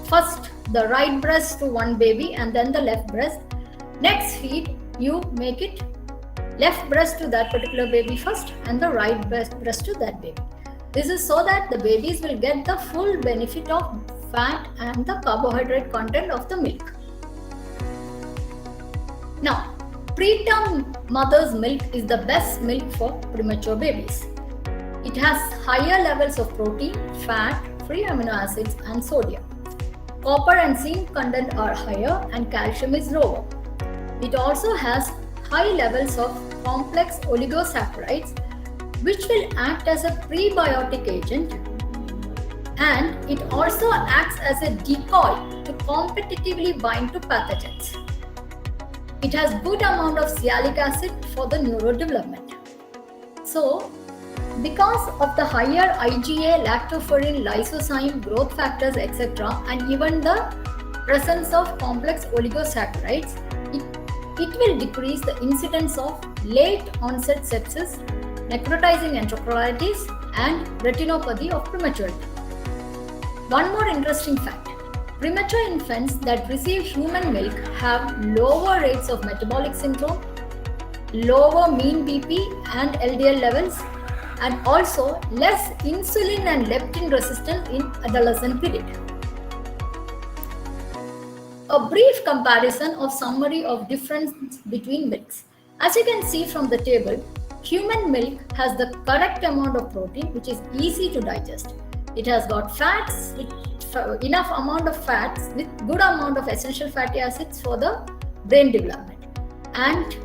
first the right breast to one baby and then the left breast. Next feed, you make it left breast to that particular baby first and the right breast to that baby. This is so that the babies will get the full benefit of fat and the carbohydrate content of the milk. Now, preterm mother's milk is the best milk for premature babies. It has higher levels of protein, fat, free amino acids and sodium. Copper and zinc content are higher and calcium is lower. It also has high levels of complex oligosaccharides, which will act as a prebiotic agent, and it also acts as a decoy to competitively bind to pathogens. It has good amount of sialic acid for the neurodevelopment. So, because of the higher IgA, lactoferrin, lysozyme, growth factors, etc., and even the presence of complex oligosaccharides, it will decrease the incidence of late onset sepsis, necrotizing enterocolitis, and retinopathy of prematurity. One more interesting fact. Premature infants that receive human milk have lower rates of metabolic syndrome, lower mean BP and LDL levels, and also less insulin and leptin resistance in adolescent period. A brief comparison of summary of difference between milks. As you can see from the table, human milk has the correct amount of protein which is easy to digest. It has got fats, enough amount of fats with good amount of essential fatty acids for the brain development. And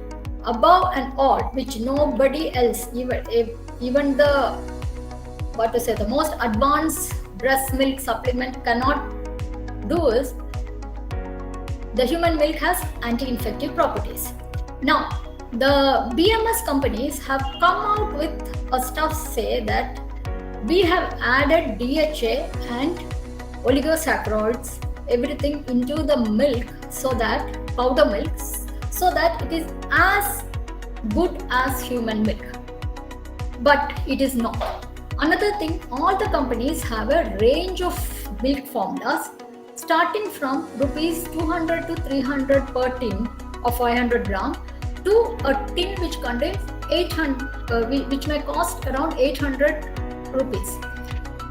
above and all, which nobody else, even the most advanced breast milk supplement cannot do is, the human milk has anti-infective properties. Now, the BMS companies have come out with a stuff say that we have added DHA and oligosaccharides, everything into the milk, so that powder milks, so that it is as good as human milk. But it is not. Another thing, all the companies have a range of milk formulas starting from rupees 200 to 300 per tin of 500 gram to a tin which contains 800, which may cost around 800 rupees.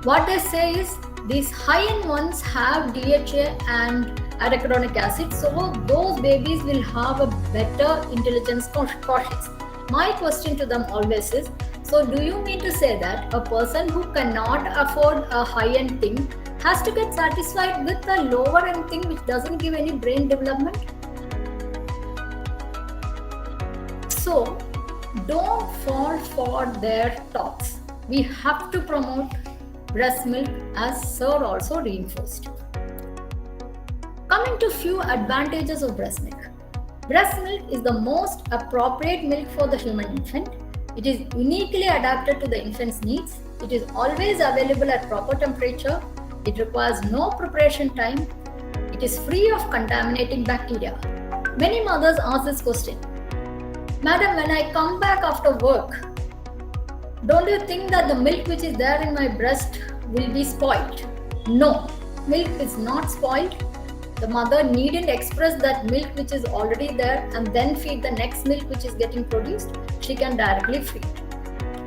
What they say is these high-end ones have DHA and arachidonic acid, so those babies will have a better intelligence quotient. My question to them always is, so do you mean to say that a person who cannot afford a high-end thing has to get satisfied with a lower-end thing which doesn't give any brain development? So don't fall for their talks. We have to promote breast milk, as Sir also reinforced. Coming to few advantages of breast milk. Breast milk is the most appropriate milk for the human infant. It is uniquely adapted to the infant's needs. It is always available at proper temperature. It requires no preparation time. It is free of contaminating bacteria. Many mothers ask this question, Madam, when I come back after work, don't you think that the milk which is there in my breast will be spoiled? No, milk is not spoiled. The mother needn't express that milk which is already there and then feed the next milk which is getting produced. She can directly feed.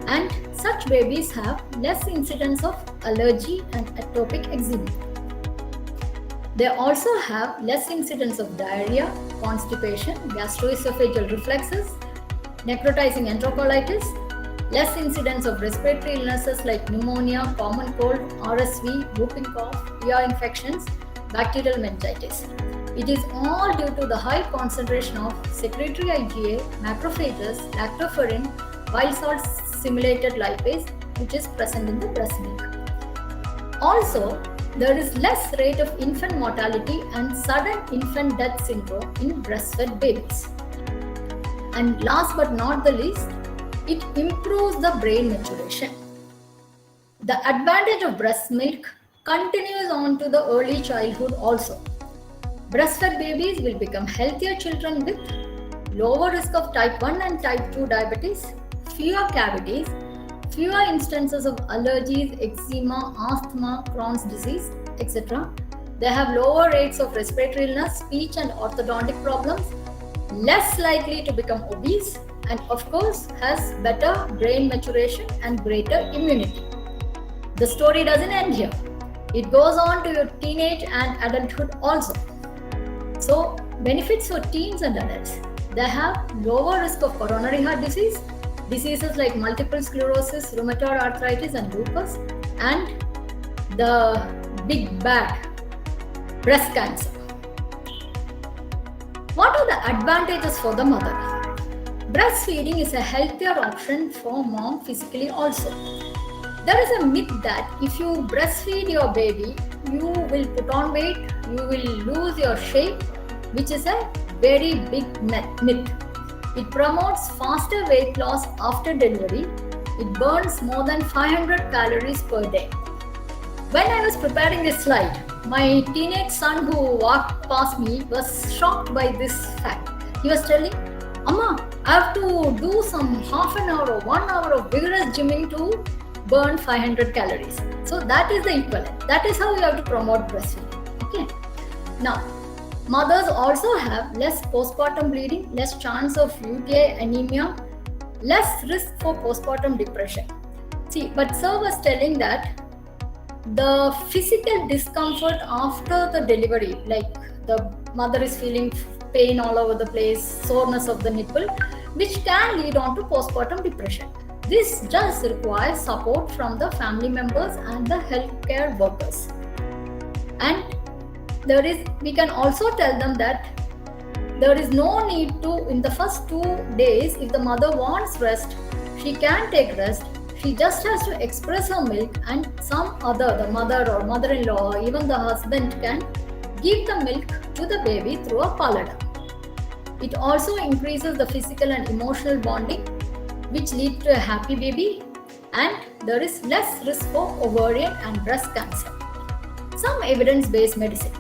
And such babies have less incidence of allergy and atopic eczema. They also have less incidence of diarrhea, constipation, gastroesophageal reflexes, necrotizing enterocolitis, less incidence of respiratory illnesses like pneumonia, common cold, RSV, whooping cough, ear infections, bacterial meningitis. It is all due to the high concentration of secretory IgA, macrophages, lactoferrin, bile salt simulated lipase, which is present in the breast milk. Also, there is less rate of infant mortality and sudden infant death syndrome in breastfed babies. And last but not the least, it improves the brain maturation. The advantage of breast milk continues on to the early childhood also. Breastfed babies will become healthier children with lower risk of type 1 and type 2 diabetes, fewer cavities, fewer instances of allergies, eczema, asthma, Crohn's disease, etc. They have lower rates of respiratory illness, speech and orthodontic problems, less likely to become obese, and of course has better brain maturation and greater immunity. The story doesn't end here. It goes on to your teenage and adulthood also. So, benefits for teens and adults. They have lower risk of coronary heart disease, diseases like multiple sclerosis, rheumatoid arthritis and lupus, and the big bad, breast cancer. What are the advantages for the mother? Breastfeeding is a healthier option for mom physically also. There is a myth that if you breastfeed your baby, you will put on weight, you will lose your shape, which is a very big myth. It promotes faster weight loss after delivery. It burns more than 500 calories per day. When I was preparing this slide, my teenage son who walked past me was shocked by this fact. He was telling, Amma, I have to do some half an hour or 1 hour of vigorous gymming to burn 500 calories. So that is the equivalent. That is how you have to promote breastfeeding. Okay. Now, mothers also have less postpartum bleeding, less chance of UTI anemia, less risk for postpartum depression. See, but sir was telling that the physical discomfort after the delivery, like the mother is feeling pain all over the place, soreness of the nipple, which can lead on to postpartum depression. This does require support from the family members and the healthcare workers. And we can also tell them that there is no need to, in the first 2 days, if the mother wants rest, she can take rest. She just has to express her milk, and some other, the mother or mother-in-law or even the husband, can give the milk to the baby through a pallada. It also increases the physical and emotional bonding, which leads to a happy baby, and there is less risk for ovarian and breast cancer. Some evidence-based medicine.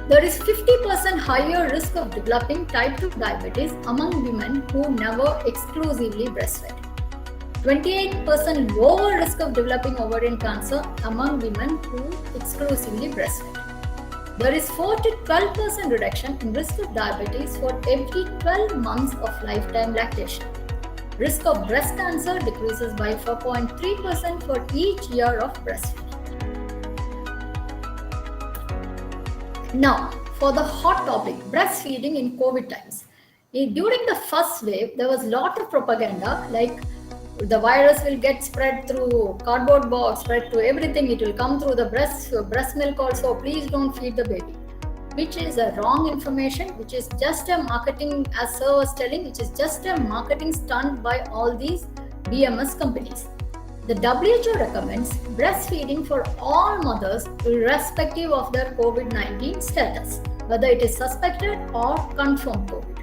There is 50% higher risk of developing type 2 diabetes among women who never exclusively breastfed. 28% lower risk of developing ovarian cancer among women who exclusively breastfed. There is 4 to 12% reduction in risk of diabetes for every 12 months of lifetime lactation. Risk of breast cancer decreases by 4.3% for each year of breastfeeding. Now, for the hot topic, breastfeeding in COVID times. During the first wave, there was a lot of propaganda like the virus will get spread through cardboard box, spread to everything, it will come through the breast milk also, please don't feed the baby. Which is a wrong information, which is just a marketing, as sir was telling, which is just a marketing stunt by all these BMS companies. The WHO recommends breastfeeding for all mothers irrespective of their COVID-19 status, whether it is suspected or confirmed COVID.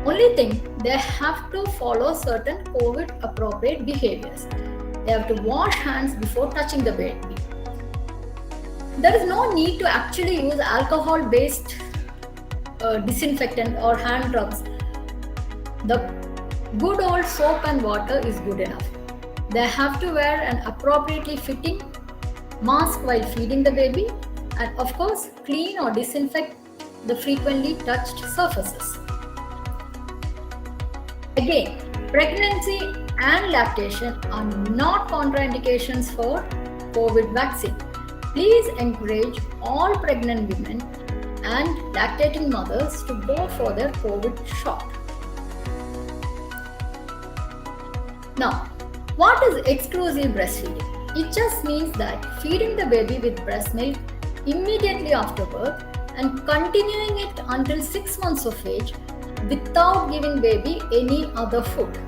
Only thing, they have to follow certain COVID appropriate behaviors. They have to wash hands before touching the baby. There is no need to actually use alcohol-based disinfectant or hand rubs. The good old soap and water is good enough. They have to wear an appropriately fitting mask while feeding the baby, and of course clean or disinfect the frequently touched surfaces. Again, pregnancy and lactation are not contraindications for COVID vaccine. Please encourage all pregnant women and lactating mothers to go for their COVID shot. Now, what is exclusive breastfeeding? It just means that feeding the baby with breast milk immediately after birth and continuing it until 6 months of age without giving baby any other food.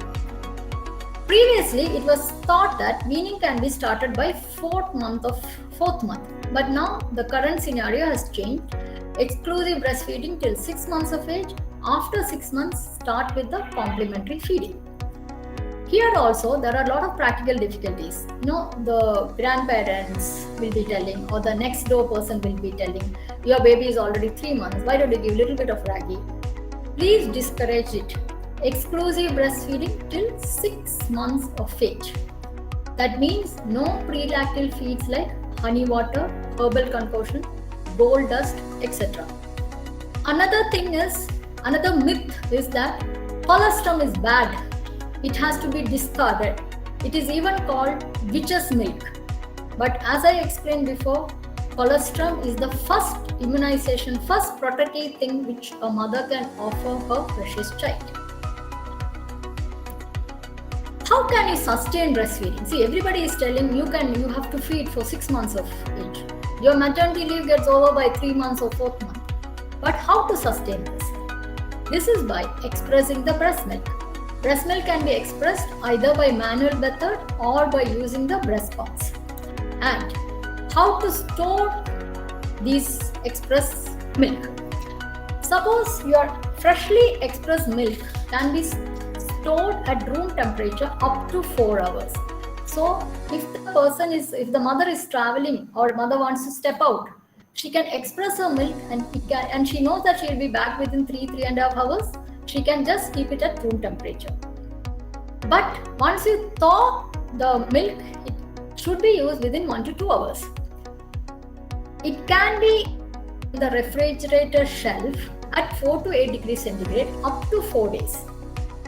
Previously, it was thought that weaning can be started by fourth month, but now the current scenario has changed. Exclusive breastfeeding till 6 months of age. After 6 months, start with the complementary feeding. Here also, there are a lot of practical difficulties. The grandparents will be telling, or the next door person will be telling, your baby is already 3 months, why don't you give a little bit of ragi? Please discourage it. Exclusive breastfeeding till 6 months of age. That means no prelactal feeds like honey water, herbal concoction, gold dust, etc. Another myth is that colostrum is bad. It has to be discarded. It is even called witch's milk. But as I explained before, colostrum is the first immunization, first protective thing which a mother can offer her precious child. How can you sustain breastfeeding? See, everybody is telling you have to feed for 6 months of age. Your maternity leave gets over by 3 months or 4th month. But how to sustain this? This is by expressing the breast milk. Breast milk can be expressed either by manual method or by using the breast pumps. And how to store these expressed milk? Suppose your freshly expressed milk can be stored at room temperature up to 4 hours. So if the mother is traveling or mother wants to step out, she can express her milk and she knows that she will be back within 3.5 hours. She can just keep it at room temperature. But once you thaw the milk, it should be used within 1 to 2 hours. It can be the refrigerator shelf at 4 to 8 degrees centigrade up to 4 days.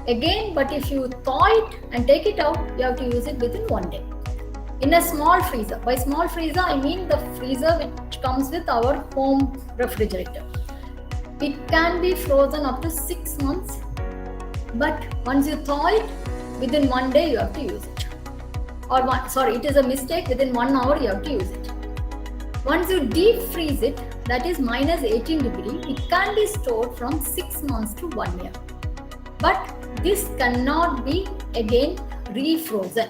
Again, but if you thaw it and take it out, you have to use it within 1 day. In a small freezer. By small freezer, I mean the freezer which comes with our home refrigerator. It can be frozen up to 6 months, but once you thaw it, within 1 day you have to use it. It is a mistake, within 1 hour you have to use it. Once you deep freeze it, that is minus 18 degree, it can be stored from 6 months to 1 year. But this cannot be again refrozen.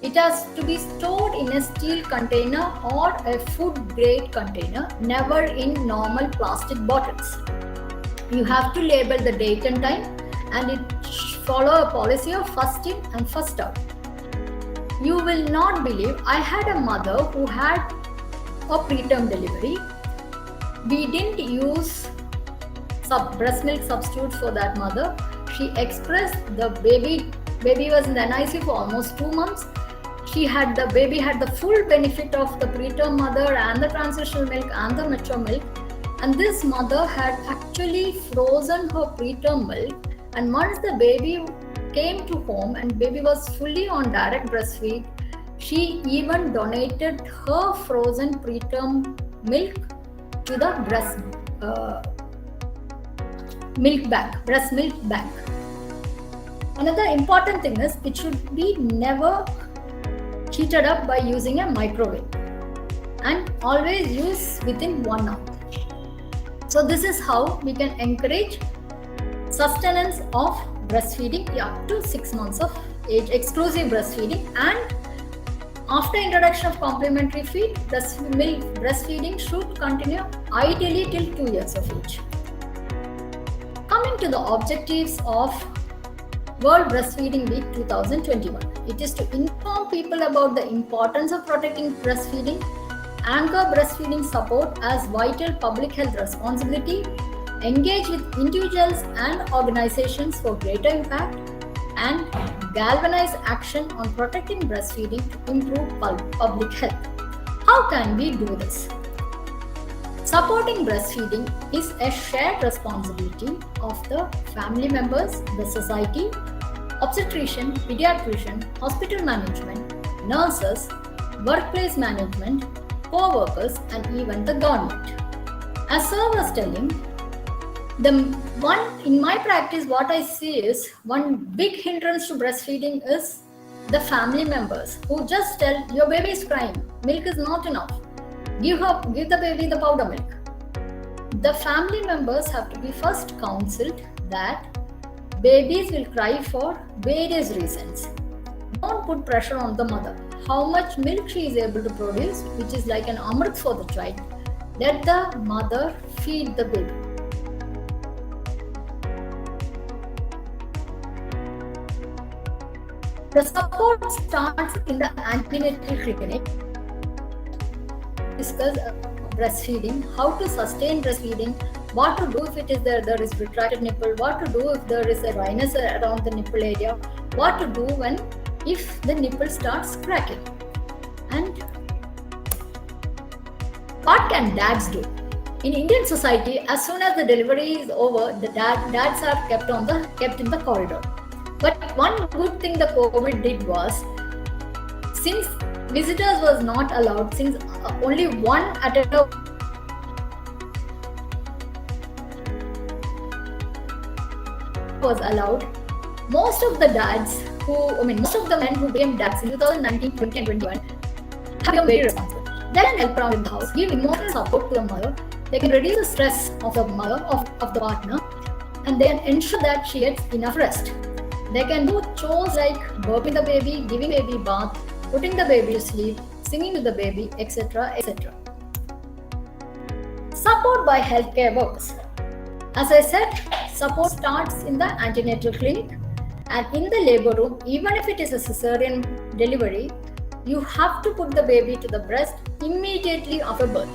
It has to be stored in a steel container or a food grade container, never in normal plastic bottles. You have to label the date and time, and it follow a policy of first in and first out. You will not believe, I had a mother who had a preterm delivery. We didn't use breast milk substitutes for that mother. She expressed the baby was in the NICU for almost 2 months. The baby had the full benefit of the preterm mother and the transitional milk and the mature milk. And this mother had actually frozen her preterm milk. And once the baby came to home and baby was fully on direct breastfeed, she even donated her frozen preterm milk to the breast milk bank. Another important thing is it should be never heated up by using a microwave, and always use within 1 hour. So this is how we can encourage sustenance of breastfeeding up to 6 months of age, exclusive breastfeeding, and after introduction of complementary feed, breastfeeding should continue ideally till 2 years of age. Coming to the objectives of World Breastfeeding Week 2021. It is to inform people about the importance of protecting breastfeeding, anchor breastfeeding support as vital public health responsibility, engage with individuals and organizations for greater impact, and galvanize action on protecting breastfeeding to improve public health. How can we do this? Supporting breastfeeding is a shared responsibility of the family members, the society, obstetrician, pediatrician, hospital management, nurses, workplace management, co-workers, and even the government. As Sir was telling, in my practice, what I see is one big hindrance to breastfeeding is the family members who just tell, your baby is crying, milk is not enough. Give the baby the powder milk. The family members have to be first counseled that babies will cry for various reasons. Don't put pressure on the mother. How much milk she is able to produce, which is like an amrit for the child, let the mother feed the baby. The support starts in the antenatal clinic. Discuss breastfeeding, how to sustain breastfeeding, what to do if there is retracted nipple, what to do if there is a dryness around the nipple area, what to do if the nipple starts cracking, and what can dads do? In Indian society, as soon as the delivery is over, the dads are kept in the corridor. But one good thing the COVID did was, since visitors was not allowed, since only one attender was allowed, most of the men who became dads in 2019, 20 and 21 have become very responsible. They can help around in the house, give emotional support to the mother, they can reduce the stress of the mother, of the partner, and they can ensure that she gets enough rest. They can do chores like burping the baby, giving baby bath, putting the baby to sleep, singing to the baby, etc., etc. Support by healthcare workers. As I said, support starts in the antenatal clinic, and in the labor room. Even if it is a cesarean delivery, you have to put the baby to the breast immediately after birth.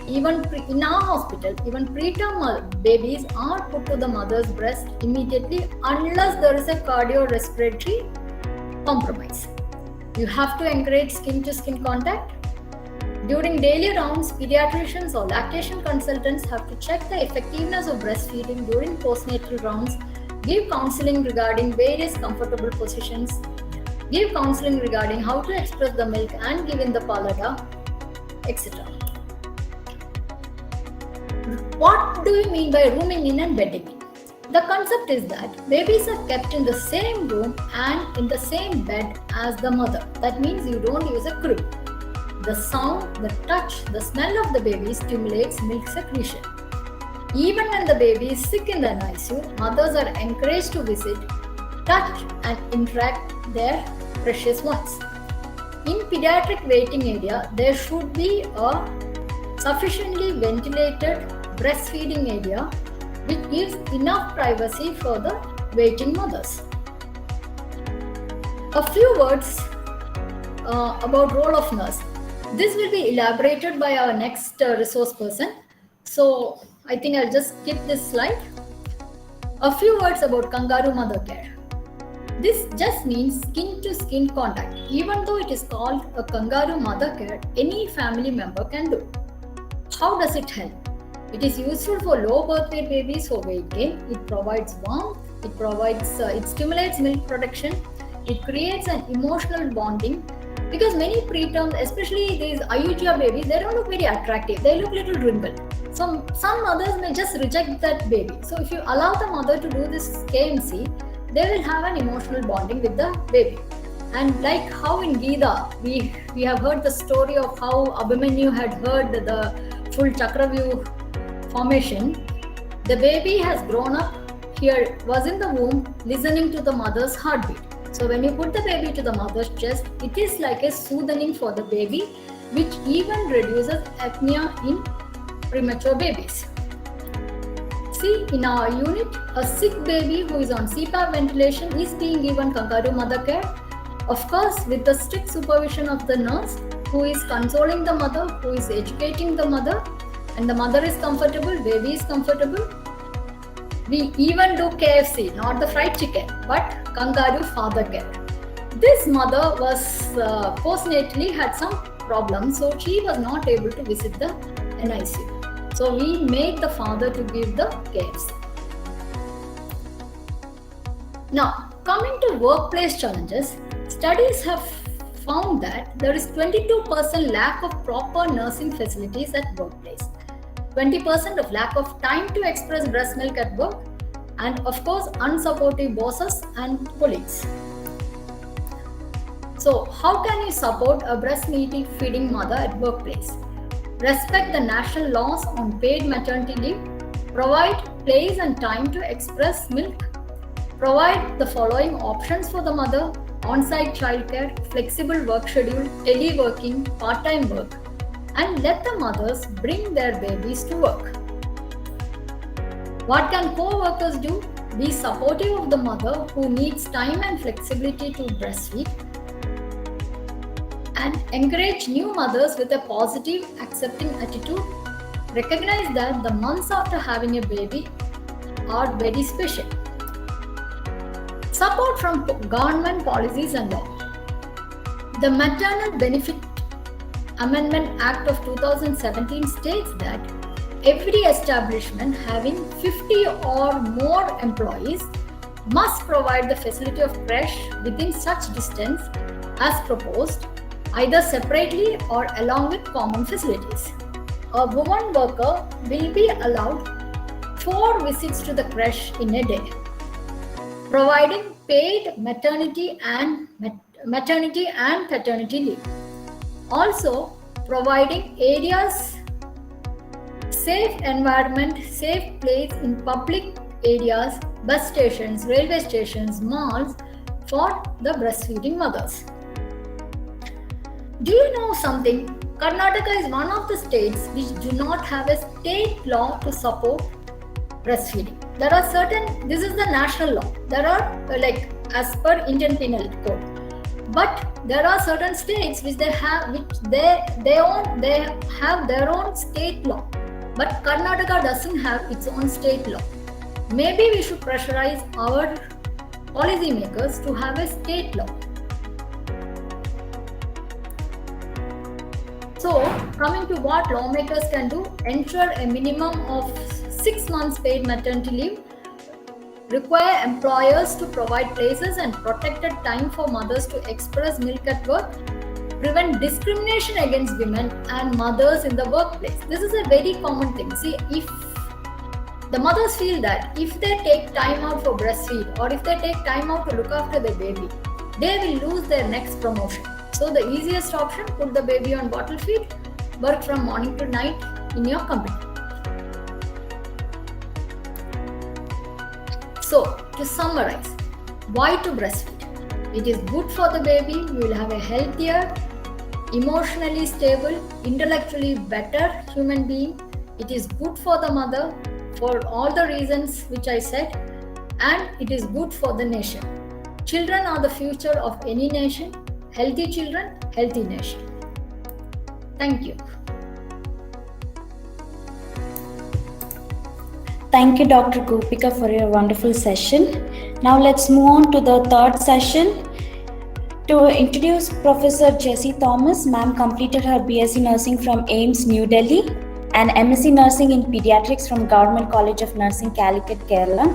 Even in our hospital, even preterm babies are put to the mother's breast immediately unless there is a cardiorespiratory compromise. You have to encourage skin-to-skin contact. During daily rounds, pediatricians or lactation consultants have to check the effectiveness of breastfeeding during postnatal rounds, give counseling regarding various comfortable positions, give counseling regarding how to express the milk and give in the palada, etc. What do you mean by rooming in and bedding in? The concept is that babies are kept in the same room and in the same bed as the mother. That means you don't use a crib. The sound, the touch, the smell of the baby stimulates milk secretion. Even when the baby is sick in the NICU, mothers are encouraged to visit, touch and interact their precious ones. In pediatric waiting area, there should be a sufficiently ventilated breastfeeding area which gives enough privacy for the waiting mothers. A few words about role of nurse. This will be elaborated by our next resource person. So I think I'll just skip this slide. A few words about kangaroo mother care. This just means skin to skin contact. Even though it is called a kangaroo mother care, any family member can do. How does it help? It is useful for low birth weight babies for weight gain. It provides warmth. It stimulates milk production. It creates an emotional bonding. Because many preterm, especially these IUGR babies, they don't look very attractive. They look little wrinkled. So some mothers may just reject that baby. So if you allow the mother to do this KMC, they will have an emotional bonding with the baby. And like how in Gita, we have heard the story of how Abhimanyu had heard the full Chakravyu formation. The baby has grown up here, was in the womb, listening to the mother's heartbeat. So when you put the baby to the mother's chest, it is like a soothing for the baby, which even reduces apnea in premature babies. See, in our unit, a sick baby who is on CPAP ventilation is being given kangaroo mother care. Of course, with the strict supervision of the nurse, who is consoling the mother, who is educating the mother, and the mother is comfortable, baby is comfortable. We even do KFC, not the fried chicken, but kangaroo father care. This mother was postnatally had some problems, so she was not able to visit the NICU. So we made the father to give the KFC. Now, coming to workplace challenges, studies have found that there is 22% lack of proper nursing facilities at workplace, 20% of lack of time to express breast milk at work, and of course unsupportive bosses and colleagues. So how can you support a breastfeeding mother at workplace? Respect the national laws on paid maternity leave, provide place and time to express milk, provide the following options for the mother: on-site childcare, flexible work schedule, teleworking, part-time work, and let the mothers bring their babies to work. What can co-workers do? Be supportive of the mother who needs time and flexibility to breastfeed, and encourage new mothers with a positive, accepting attitude. Recognize that the months after having a baby are very special. Support from government policies and law. The Maternal Benefit Amendment Act of 2017 states that every establishment having 50 or more employees must provide the facility of creche within such distance as proposed, either separately or along with common facilities. A woman worker will be allowed 4 visits to the creche in a day, providing paid maternity and paternity leave. Also, providing areas, safe environment, safe place in public areas, bus stations, railway stations, malls for the breastfeeding mothers. Do you know something? Karnataka is one of the states which do not have a state law to support breastfeeding. There are certain, this is the national law. There are as per Indian Penal Code. But there are certain states which they have their own state law. But Karnataka doesn't have its own state law. Maybe we should pressurize our policymakers to have a state law. So, coming to what lawmakers can do, ensure a minimum of 6 months paid maternity leave, require employers to provide places and protected time for mothers to express milk at work, prevent discrimination against women and mothers in the workplace. This is a very common thing. See, if the mothers feel that if they take time out for breastfeed or if they take time out to look after their baby, they will lose their next promotion. So the easiest option, put the baby on bottle feed, work from morning to night in your company. So to summarize, why to breastfeed? It is good for the baby. You will have a healthier, emotionally stable, intellectually better human being. It is good for the mother for all the reasons which I said, and it is good for the nation. Children are the future of any nation. Healthy children, healthy nation. Thank you. Thank you, Dr. Gopika, for your wonderful session. Now let's move on to the third session. To introduce Professor Jessie Thomas, ma'am completed her BSc Nursing from AIIMS, New Delhi, and MSc Nursing in Pediatrics from Government College of Nursing, Calicut, Kerala.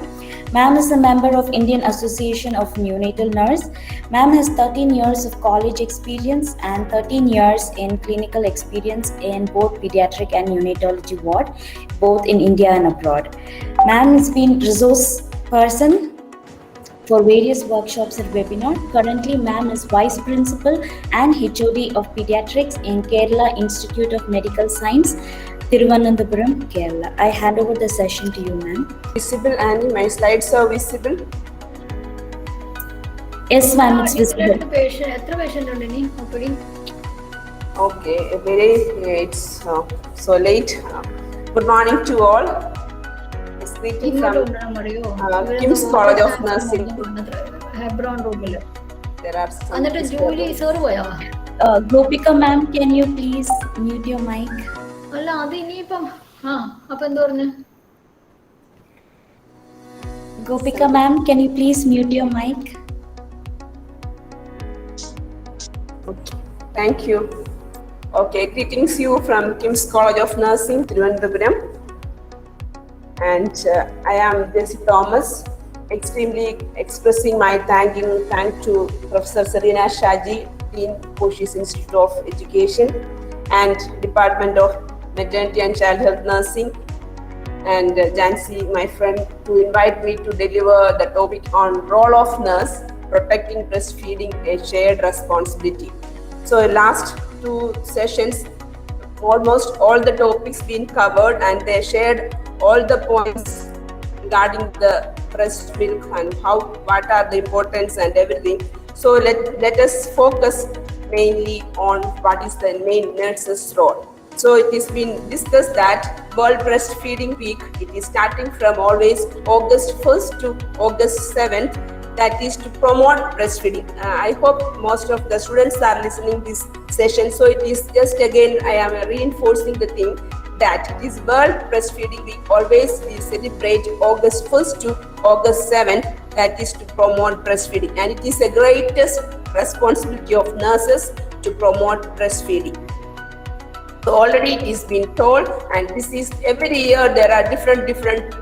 Ma'am is a member of Indian Association of Neonatal Nurse. Ma'am has 13 years of college experience and 13 years in clinical experience in both pediatric and neonatology ward, both in India and abroad. Ma'am has been resource person for various workshops and webinars. Currently, ma'am is Vice Principal and HOD of Pediatrics in Kerala Institute of Medical Science, Thiruvananthapuram, Kerala. I hand over the session to you, ma'am. Visible, and my slides are visible. Yes, ma'am, it's visible. എത്ര patient ഉണ്ട് ഇനി operating? Okay, it's so late. Good morning to all. It's greeting ഇങ്ങോട്ട് from കൊണ്ടുവരാൻ പറയോ? King's College of Nursing. Hebron റൂമിൽ. There are some. എന്നിട്ട് Julie sir പോയാ? Gopika, ma'am, can you please mute your mic? അല്ല അത് ഇനിയിപ്പം അപ്പൊ എന്താ പറഞ്ഞു? Gopika, ma'am, can you please mute your mic? Okay, thank you. Okay, greetings you from King's College of Nursing, Thiruvananthapuram. And I am Jessie Thomas, extremely expressing my thank to Professor Serena Shaji, Dean, Koshis Institute of Education and Department of Maternity and Child Health Nursing, and Jancy, my friend, to invite me to deliver the topic on role of nurse, protecting breastfeeding, a shared responsibility. So last 2 sessions, almost all the topics been covered, and they shared all the points regarding the breast milk and what are the importance and everything. So let us focus mainly on what is the main nurse's role. So it has been discussed that World Breastfeeding Week, it is starting from always August 1st to August 7th, that is to promote breastfeeding. I hope most of the students are listening this session. So it is just again, I am reinforcing the thing that it is World Breastfeeding Week. Always we celebrate August 1st to August 7th, that is to promote breastfeeding. And it is the greatest responsibility of nurses to promote breastfeeding. So already it is been told, and this is every year there are different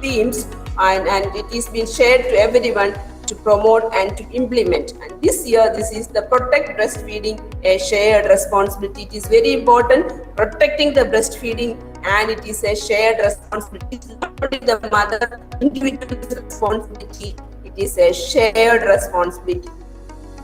themes, and it is being shared to everyone to promote and to implement. And this year, this is the Protect Breastfeeding, a shared responsibility. It is very important, protecting the breastfeeding, and it is a shared responsibility. It is not only the mother individual responsibility, it is a shared responsibility.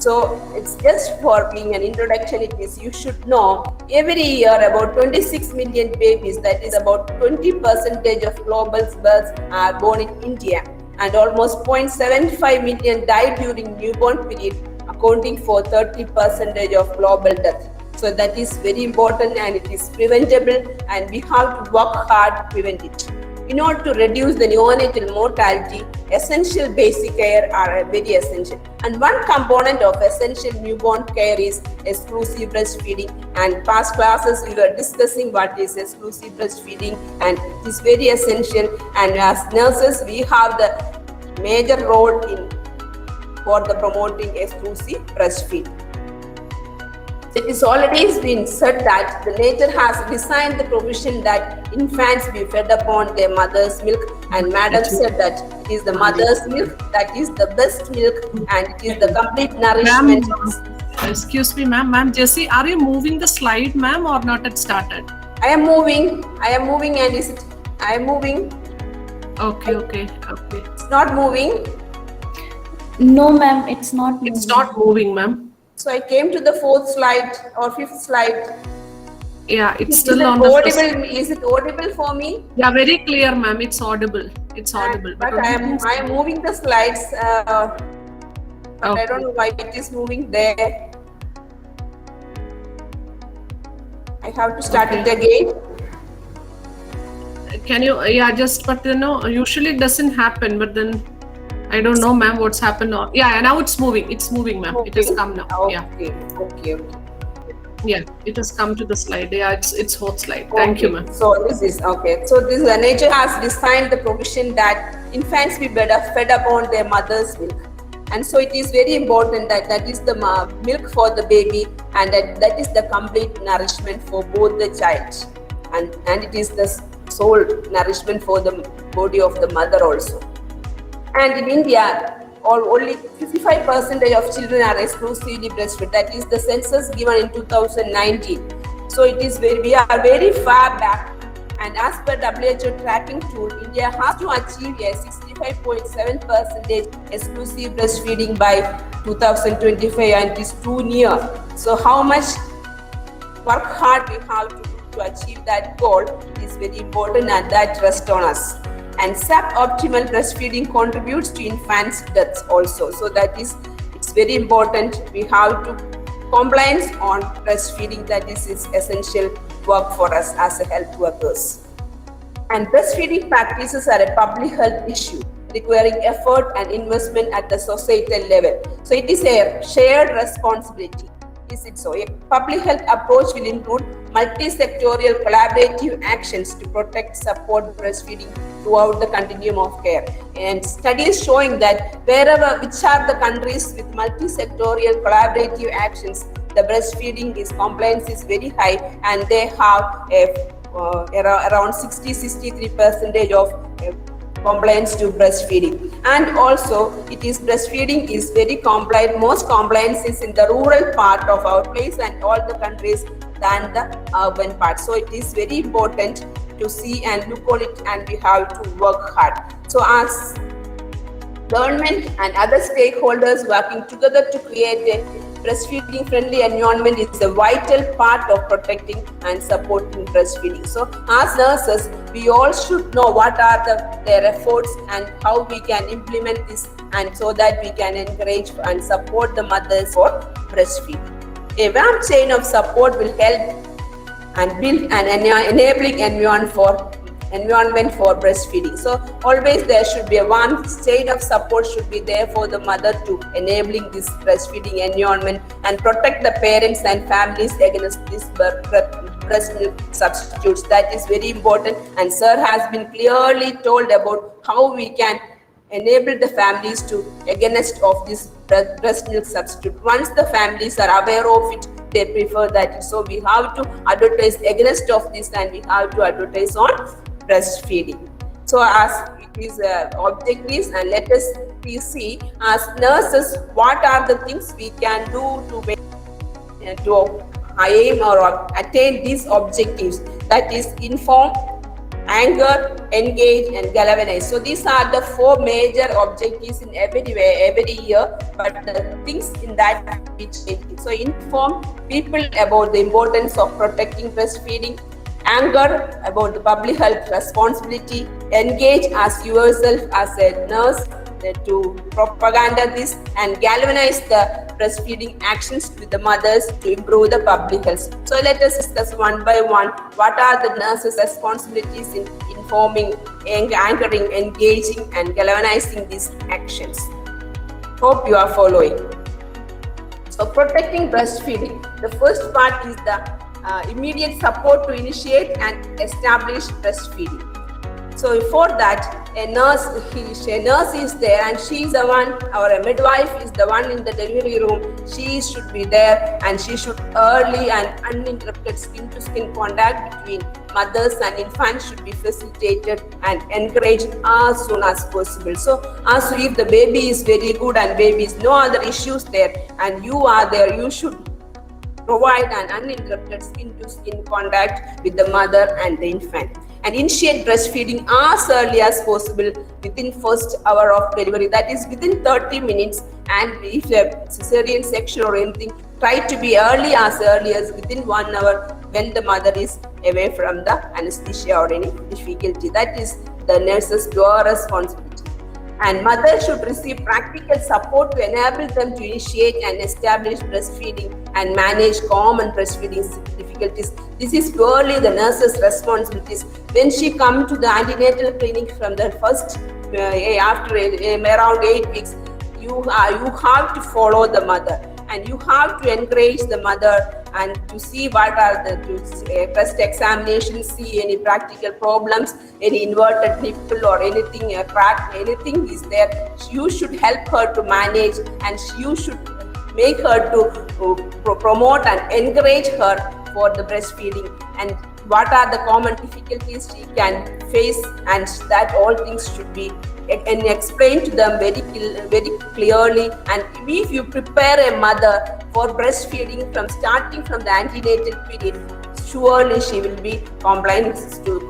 So it's just for being an introduction, it is you should know every year about 26 million babies, that is about 20% of global births are born in India, and almost 0.75 million die during newborn period, accounting for 30% of global death. So that is very important, and it is preventable, and we have to work hard to prevent it. In order to reduce the neonatal mortality, essential basic care are very essential. And one component of essential newborn care is exclusive breastfeeding. And past classes we were discussing what is exclusive breastfeeding, and it is very essential. And as nurses, we have the major role for the promoting exclusive breastfeeding. It is already been said that the nature has designed the provision that infants be fed upon their mother's milk, and Madam said that it is the mother's milk that is the best milk and it is the complete nourishment. Excuse me, ma'am. Ma'am, Jessie, are you moving the slide, ma'am, or not? It started. I am moving, and I am moving. Okay. It's not moving. No, ma'am, it's not moving. It's not moving, ma'am. So I came to the fourth slide or fifth slide. Yeah, it's Is still it on the first. audible? Is it audible for me? Yeah, very clear, ma'am. It's audible. It's audible. But I am moving the slides. But Okay. I don't know why it is moving there. I have to start it again. Can you? Yeah, just but usually it doesn't happen. But then I don't know, ma'am, what's happened. Yeah, now it's moving. It's moving, ma'am. It has come now. Yeah. Okay. Yeah, it has come to the slide. Yeah, it's fourth slide. Thank you, ma'am. So this is okay. So this nature has designed the provision that infants be fed upon their mother's milk, and so it is very important that is the milk for the baby, and that is the complete nourishment for both the child, and it is the sole nourishment for the body of the mother also. And in India, only 55% of children are exclusively breastfed. That is the census given in 2019. So it is we are very far back. And as per WHO tracking tool, India has to achieve a 65.7% exclusive breastfeeding by 2025, and it is too near. So how much work hard we have to do to achieve that goal is very important, and that rests on us. And suboptimal breastfeeding contributes to infants' deaths also. So it's very important. We have to compliance on breastfeeding. That is essential work for us as a health workers. And breastfeeding practices are a public health issue requiring effort and investment at the societal level. So it is a shared responsibility. Is it so? A public health approach will include multi-sectorial collaborative actions to protect, support breastfeeding throughout the continuum of care. And studies showing that which are the countries with multi-sectorial collaborative actions, the breastfeeding compliance is very high, and they have around 63% of compliance to breastfeeding. And also breastfeeding is very compliant. Most compliance is in the rural part of our place and all the countries than the urban part. So it is very important to see and look on it, and we have to work hard. So as government and other stakeholders working together to create a breastfeeding friendly environment is a vital part of protecting and supporting breastfeeding. So as nurses, we all should know what are their efforts and how we can implement this, and so that we can encourage and support the mothers for breastfeeding. A warm chain of support will help and build an enabling environment for breastfeeding. So always there should be one chain of support should be there for the mother to enabling this breastfeeding environment and protect the parents and families against this breast milk substitutes. That is very important, and sir has been clearly told about how we can enable the families to against of this breast milk substitute. Once the families are aware of it, they prefer that. So we have to advertise against of this, and we have to advertise on breastfeeding. So as it is objectives, and let us please see as nurses what are the things we can do to aim or attain these objectives. That is inform, anchor, engage, and galvanize. So these are the four major objectives in every year, but the things in that we change. So inform people about the importance of protecting breastfeeding, anchor about the public health responsibility, engage as yourself as a nurse to propaganda this, and galvanize the breastfeeding actions with the mothers to improve the public health. So let us discuss one by one what are the nurses' responsibilities in informing, anchoring, engaging, and galvanizing these actions. Hope you are following. So protecting breastfeeding. The first part is the immediate support to initiate and establish breastfeeding. So for that, a nurse is there, and she is the one, or a midwife is the one in the delivery room. She should be there, and she should early and uninterrupted skin-to-skin contact between mothers and infants should be facilitated and encouraged as soon as possible. So as if the baby is very good and baby is no other issues there, and you are there, you should provide an uninterrupted skin-to-skin contact with the mother and the infant. And initiate breastfeeding as early as possible within first hour of delivery, that is within 30 minutes. And if a cesarean section or anything, try to be early as within 1 hour when the mother is away from the anesthesia or any difficulty. That is the nurse's pure responsibility. And mothers should receive practical support to enable them to initiate and establish breastfeeding and manage common breastfeeding difficulties. This is purely the nurse's responsibilities. When she comes to the antenatal clinic from the first, after around 8 weeks, you have to follow the mother, and you have to encourage the mother and to see what are the breast examination, see any practical problems, any inverted nipple or anything, a crack, anything is there. You should help her to manage, and you should make her to promote and encourage her for the breastfeeding, and what are the common difficulties she can face, and that all things should be and explain to them very clearly. And if you prepare a mother for breastfeeding from starting from the antenatal period, surely she will be compliance to the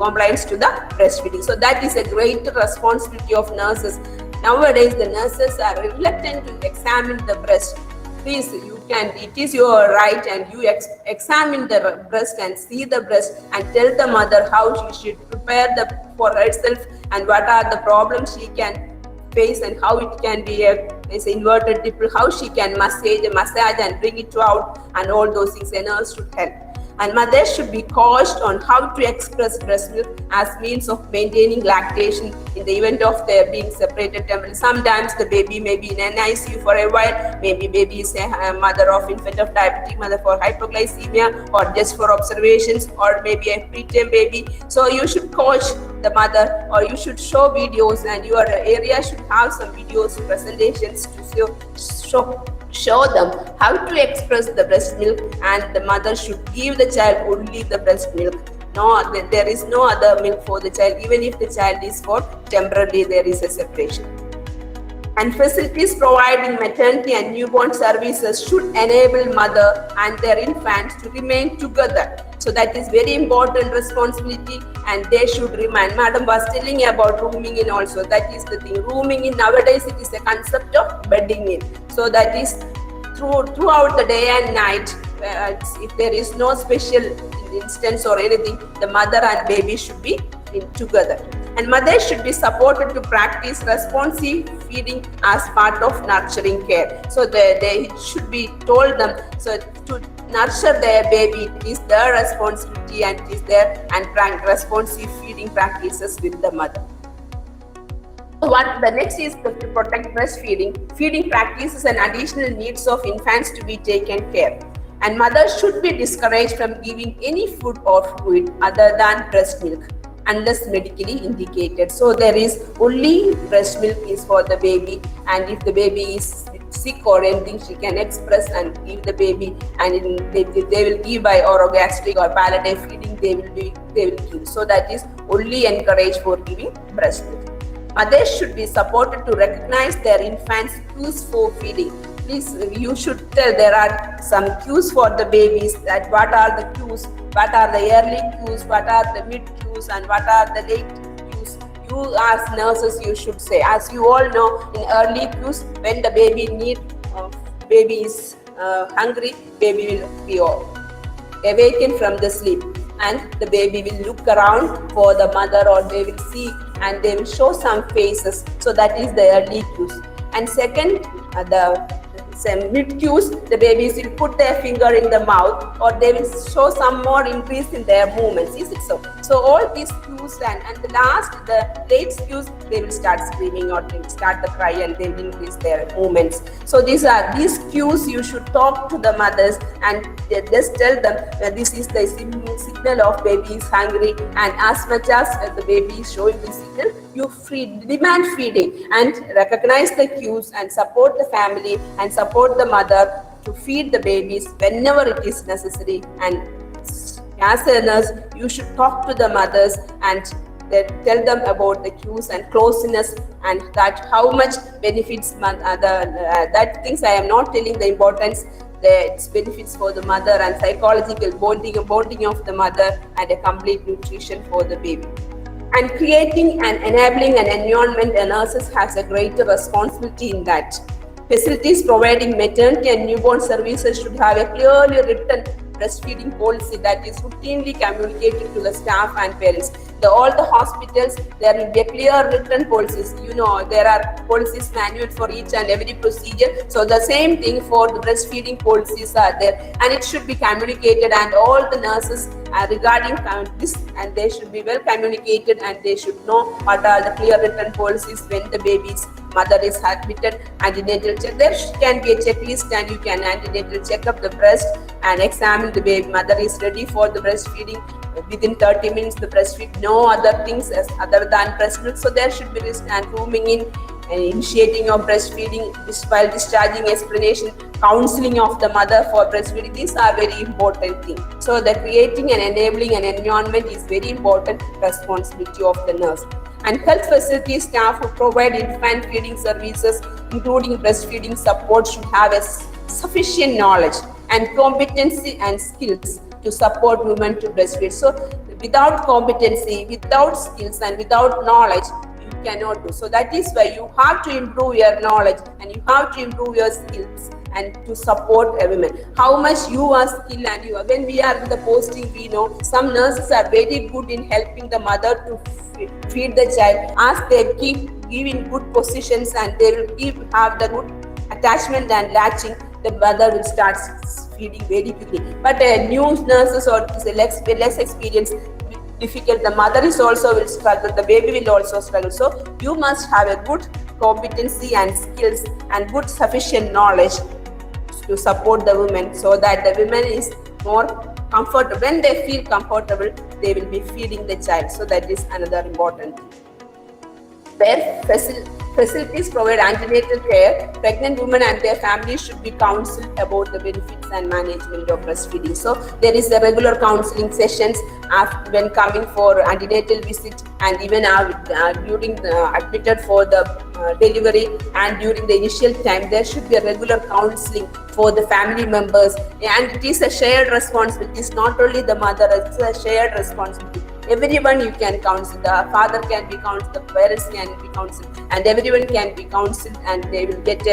breastfeeding. So that is a great responsibility of nurses. Nowadays the nurses are reluctant to examine the breast. Please, it is your right, and you examine the breast and see the breast and tell the mother how she should prepare for herself and what are the problems she can face and how it can be as inverted nipple, how she can massage and bring it out, and all those things a nurse should help. And mothers should be coached on how to express breast milk as means of maintaining lactation in the event of their being separated temporarily. Sometimes the baby may be in an ICU for a while, maybe baby is a mother of infant of diabetic mother for hypoglycemia or just for observations, or maybe a preterm baby. So you should coach the mother, or you should show videos, and your area should have some videos, presentations to show them how to express the breast milk, and the mother should give the child only the breast milk. No, there is no other milk for the child, even if the child is for temporarily there is a separation. And facilities providing maternity and newborn services should enable mother and their infants to remain together. So that is very important responsibility, and they should remain. Madam was telling about rooming in also. That is the thing. Rooming in nowadays, it is a concept of bedding in. So that is throughout the day and night. If there is no special instance or anything, the mother and baby should be together. And mothers should be supported to practice responsive feeding as part of nurturing care. So they should be told them, so to nurture their baby, it is their responsibility, and it is their responsive feeding practices with the mother. What the next is to protect breastfeeding. Feeding practices and additional needs of infants to be taken care. And mothers should be discouraged from giving any food or fluid other than breast milk, unless medically indicated. So there is only breast milk is for the baby, and if the baby is sick or anything, she can express and give the baby, and they will give by orogastric or palliative feeding, they will give. So that is only encouraged for giving breast milk. Mothers should be supported to recognize their infants' cues for feeding. Please, you should tell there are some cues for the babies, that what are the cues, what are the early cues, what are the mid cues, and what are the late cues. You as nurses, you should say, as you all know, in early cues, when the baby is hungry, baby will be awakened from the sleep, and the baby will look around for the mother, or they will see and they will show some faces. So that is the early cues. And second, the some mid cues, the babies will put their finger in the mouth, or they will show some more increase in their movements. Is it so? So all these cues and the late cues, they will start screaming or they will start to cry and they will increase their movements. So these cues you should talk to the mothers and just tell them this is the signal of baby is hungry, and as much as the baby is showing the signal, you demand feeding and recognize the cues and support the family and support the mother to feed the babies whenever it is necessary. And as a nurse, you should talk to the mothers and tell them about the cues and closeness, and that how much benefits that things I am not telling the importance. Its benefits for the mother and psychological bonding of the mother and a complete nutrition for the baby. And creating and enabling an environment, a nurses has a greater responsibility in that. Facilities providing maternity and newborn services should have a clearly written breastfeeding policy that is routinely communicated to the staff and parents. All the hospitals, there will be a clear written policies. There are policies manual for each and every procedure. So the same thing for the breastfeeding policies are there, and it should be communicated, and all the nurses regarding this, and they should be well communicated, and they should know what are the clear written policies when the baby's mother is admitted. Antenatal check, there can be a checklist, and you can antenatal check up the breast and examine the baby. Mother is ready for the breastfeeding. Within 30 minutes, the breastfeed, no other things as other than breast milk. So there should be risk and rooming in, initiating of breastfeeding, while discharging, explanation, counseling of the mother for breastfeeding. These are very important things. So the creating and enabling an environment is very important responsibility of the nurse. And health facility staff who provide infant feeding services, including breastfeeding support, should have a sufficient knowledge and competency and skills to support women to breastfeed. So without competency, without skills, and without knowledge, you cannot do. So that is why you have to improve your knowledge and you have to improve your skills and to support a woman. How much you are skilled, and when we are in the posting, we know some nurses are very good in helping the mother to feed the child, as they keep giving good positions and they will have the good attachment and latching, the mother will start feeding very quickly. But new nurses or less experienced, difficult, the mother is also will struggle, the baby will also struggle. So you must have a good competency and skills and good sufficient knowledge to support the women, so that the women is more comfortable. When they feel comfortable, they will be feeding the child. So that is another important thing. Where facilities provide antenatal care, pregnant women and their families should be counseled about the benefits and management of breastfeeding. So there is a regular counseling sessions when coming for antenatal visit, and even during admitted for the delivery, and during the initial time, there should be a regular counseling for the family members, and it is a shared responsibility. It's not only the mother, it's a shared responsibility. Everyone you can counsel. The father can be counseled, the parents can be counseled, and everyone can be counseled, and they will get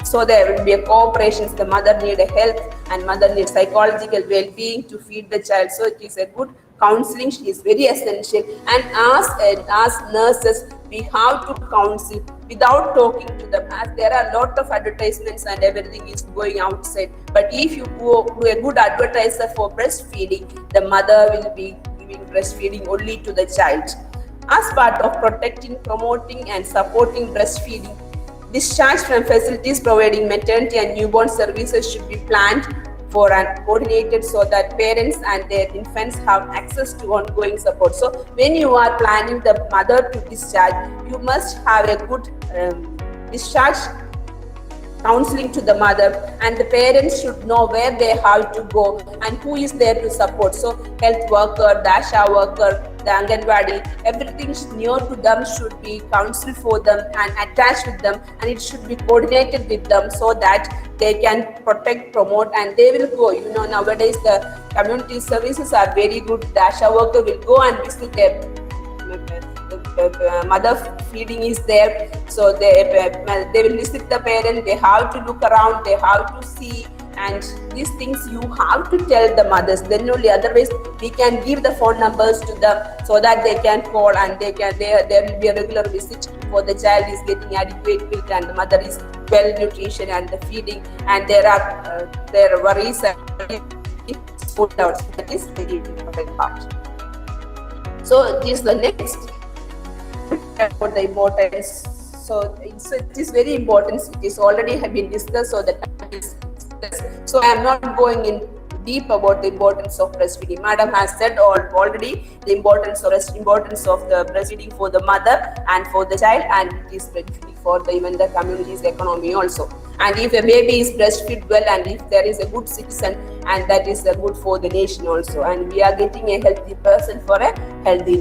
so there will be a cooperation. The mother need a health and mother needs psychological well-being to feed the child. So it is a good counseling is very essential. And as nurses, we have to counsel without talking to them, as there are a lot of advertisements and everything is going outside. But if you go to a good advertiser for breastfeeding, the mother will be giving breastfeeding only to the child. As part of protecting, promoting and supporting breastfeeding, discharge from facilities providing maternity and newborn services should be planned for and coordinated, so that parents and their infants have access to ongoing support. So when you are planning the mother to discharge, you must have a good discharge counseling to the mother, and the parents should know where they have to go and who is there to support. So health worker, the ASHA worker, the Anganwadi, everything near to them should be counseled for them and attached with them, and it should be coordinated with them, so that they can protect, promote, and they will go. Nowadays the community services are very good. The ASHA worker will go and visit their mother feeding is there, so they will visit the parent. They have to look around, they have to see And these things you have to tell the mothers, then only, otherwise we can give the phone numbers to them so that they can call, and there will be a regular visit for the child is getting adequate milk and the mother is well nutrition and the feeding, and there are worries and food out. That is very important part. So this is the next for the importance. So it is very important. It is already have been discussed, so that is discussed. So I am not going in deep about the importance of breastfeeding. Madam has said already the importance of the breastfeeding for the mother and for the child, and it is beneficial for even the community's economy also. And if a baby is breastfed well, and if there is a good citizen, and that is good for the nation also. And we are getting a healthy person for a healthy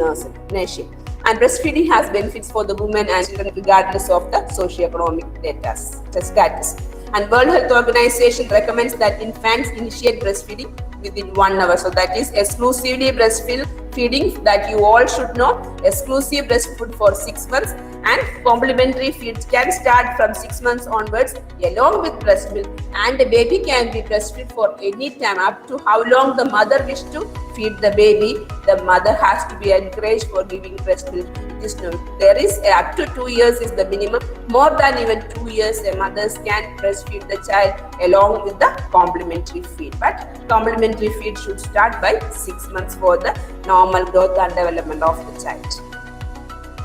nation. And breastfeeding has benefits for the women and children regardless of the socio-economic status. And World Health Organization recommends that infants initiate breastfeeding within 1 hour. So that is exclusively breastfeeding, that you all should know. Exclusive breastfood for 6 months, and complementary feeds can start from 6 months onwards along with breast milk. And the baby can be breastfed for any time up to how long the mother wishes to feed the baby. The mother has to be encouraged for giving breast milk. It is known there is up to 2 years is the minimum. More than even 2 years, the mothers can breastfeed the child along with the complementary feed. But complementary feed should start by 6 months for the normal growth and development of the child.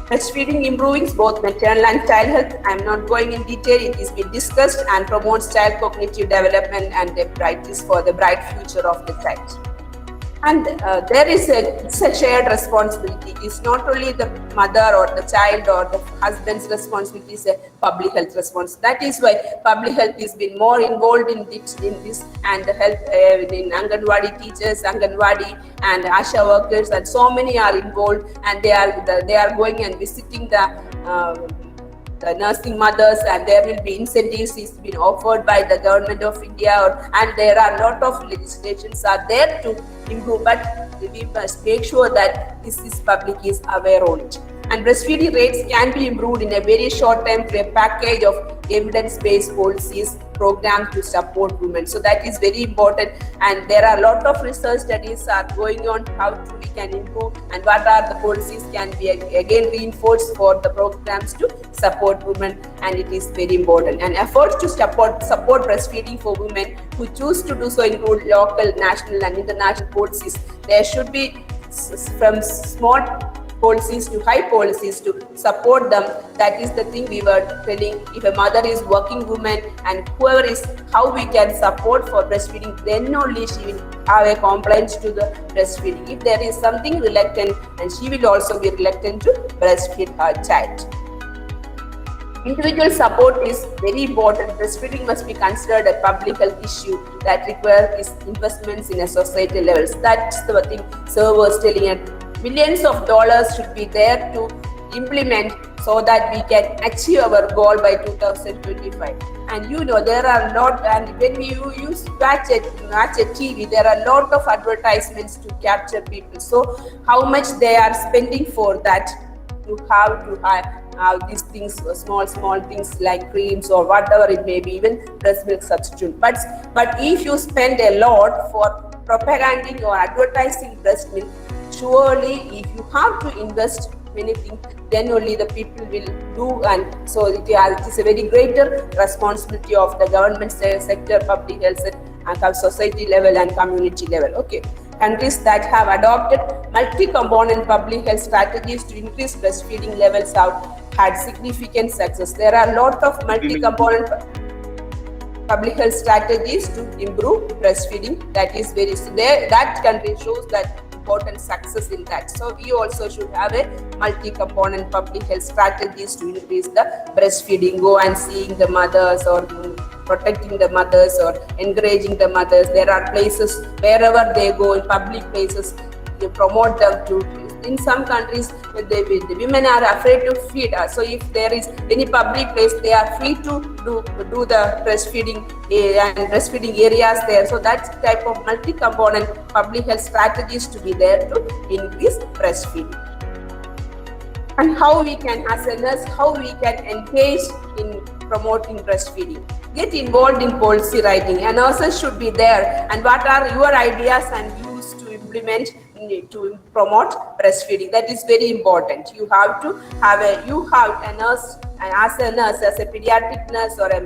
Breastfeeding improves both maternal and child health. I am not going in detail. It is been discussed, and promotes child cognitive development and the brightness for the bright future of the child. And there is a shared responsibility. It's not only the mother or the child or the husband's responsibility, it's a public health responsibility. That is why public health has been more involved in this, and the health in Anganwadi teachers, Anganwadi and Asha workers, and so many are involved, and they are going and visiting the nursing mothers, and there will be incentives is been offered by the government of India, and there are a lot of legislations are there to improve, but we must make sure that this public is aware on it. And breastfeeding rates can be improved in a very short time through a package of evidence-based policies programs to support women. So that is very important, and there are a lot of research studies are going on how we can improve and what are the policies can be again reinforced for the programs to support women, and it is very important. And efforts to support breastfeeding for women who choose to do so include local, national and international policies. There should be from small policies to high policies to support them. That is the thing we were telling. If a mother is working woman and whoever is, how we can support for breastfeeding, then only she will have a compliance to the breastfeeding. If there is something reluctant, and she will also be reluctant to breastfeed her child. Individual support is very important. Breastfeeding must be considered a public health issue that requires investments in a societal levels. That's the thing Sir was telling it. Millions of dollars should be there to implement so that we can achieve our goal by 2025. And there are a lot, and when you watch a TV, there are a lot of advertisements to capture people. So how much they are spending for that, you have to have these things, small things like creams or whatever it may be, even breast milk substitute. But if you spend a lot for propaganding or advertising breast milk, surely if you have to invest many things, then only the people will do. And so it is a very greater responsibility of the government sector, public health and society level and community level. Okay. Countries that have adopted multi-component public health strategies to increase breastfeeding levels have had significant success. There are a lot of multi-component public health strategies to improve breastfeeding. That is that country shows that important success in that. So we also should have a multi-component public health strategies to increase the breastfeeding. Go and seeing the mothers or protecting the mothers or encouraging the mothers. There are places wherever they go in public places, you promote them to. In some countries, the women are afraid to feed. So if there is any public place, they are free to do the breastfeeding and breastfeeding areas there. So that type of multi-component public health strategies to be there to increase breastfeeding. And how we can, as a nurse, how we can engage in promoting breastfeeding. get involved in policy writing, and nurses should be there. And what are your ideas and views to implement to promote breastfeeding? That is very important. You have a nurse, and as a pediatric nurse or a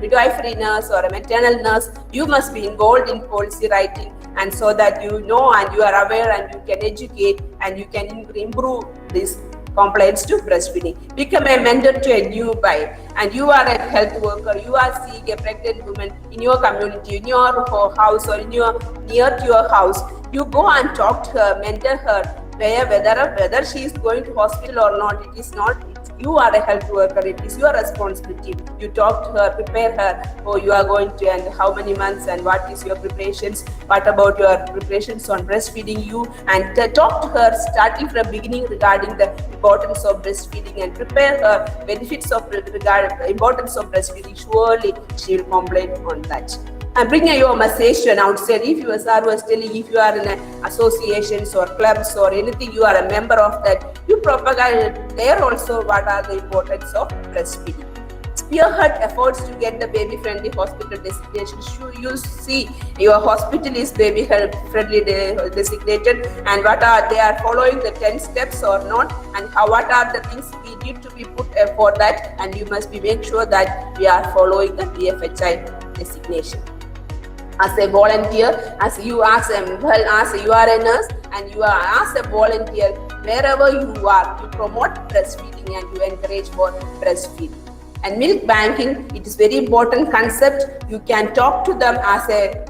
midwifery nurse or a maternal nurse, you must be involved in policy writing, and so that you know and you are aware and you can educate and you can improve this compliance to breastfeeding. Become a mentor to a newbie, and you are a health worker, you are seeing a pregnant woman in your community, in your house or near to your house. You go and talk to her, mentor her, whether she is going to hospital or not. It is not, you are a health worker, it is your responsibility. You talk to her, prepare her, oh, you are going to, and how many months, and what is your preparations, what about your preparations on breastfeeding, you, and talk to her starting from beginning regarding the importance of breastfeeding, and prepare her benefits of the importance of breastfeeding. Surely she will complain on that. And bring your message to an outside. If you, as I was telling, if you are in associations or clubs or anything, you are a member of that, you propagate there also what are the importance of breastfeeding. Spearhead efforts to get the baby-friendly hospital designation. You see your hospital is baby-friendly designated, and what are they are following the 10 steps or not, and what are the things we need to be put for that, and you must be make sure that we are following the BFHI designation. As a volunteer, as you are a nurse, and you are as a volunteer, wherever you are, you promote breastfeeding and you encourage for breastfeeding. And milk banking, it is very important concept. You can talk to them as a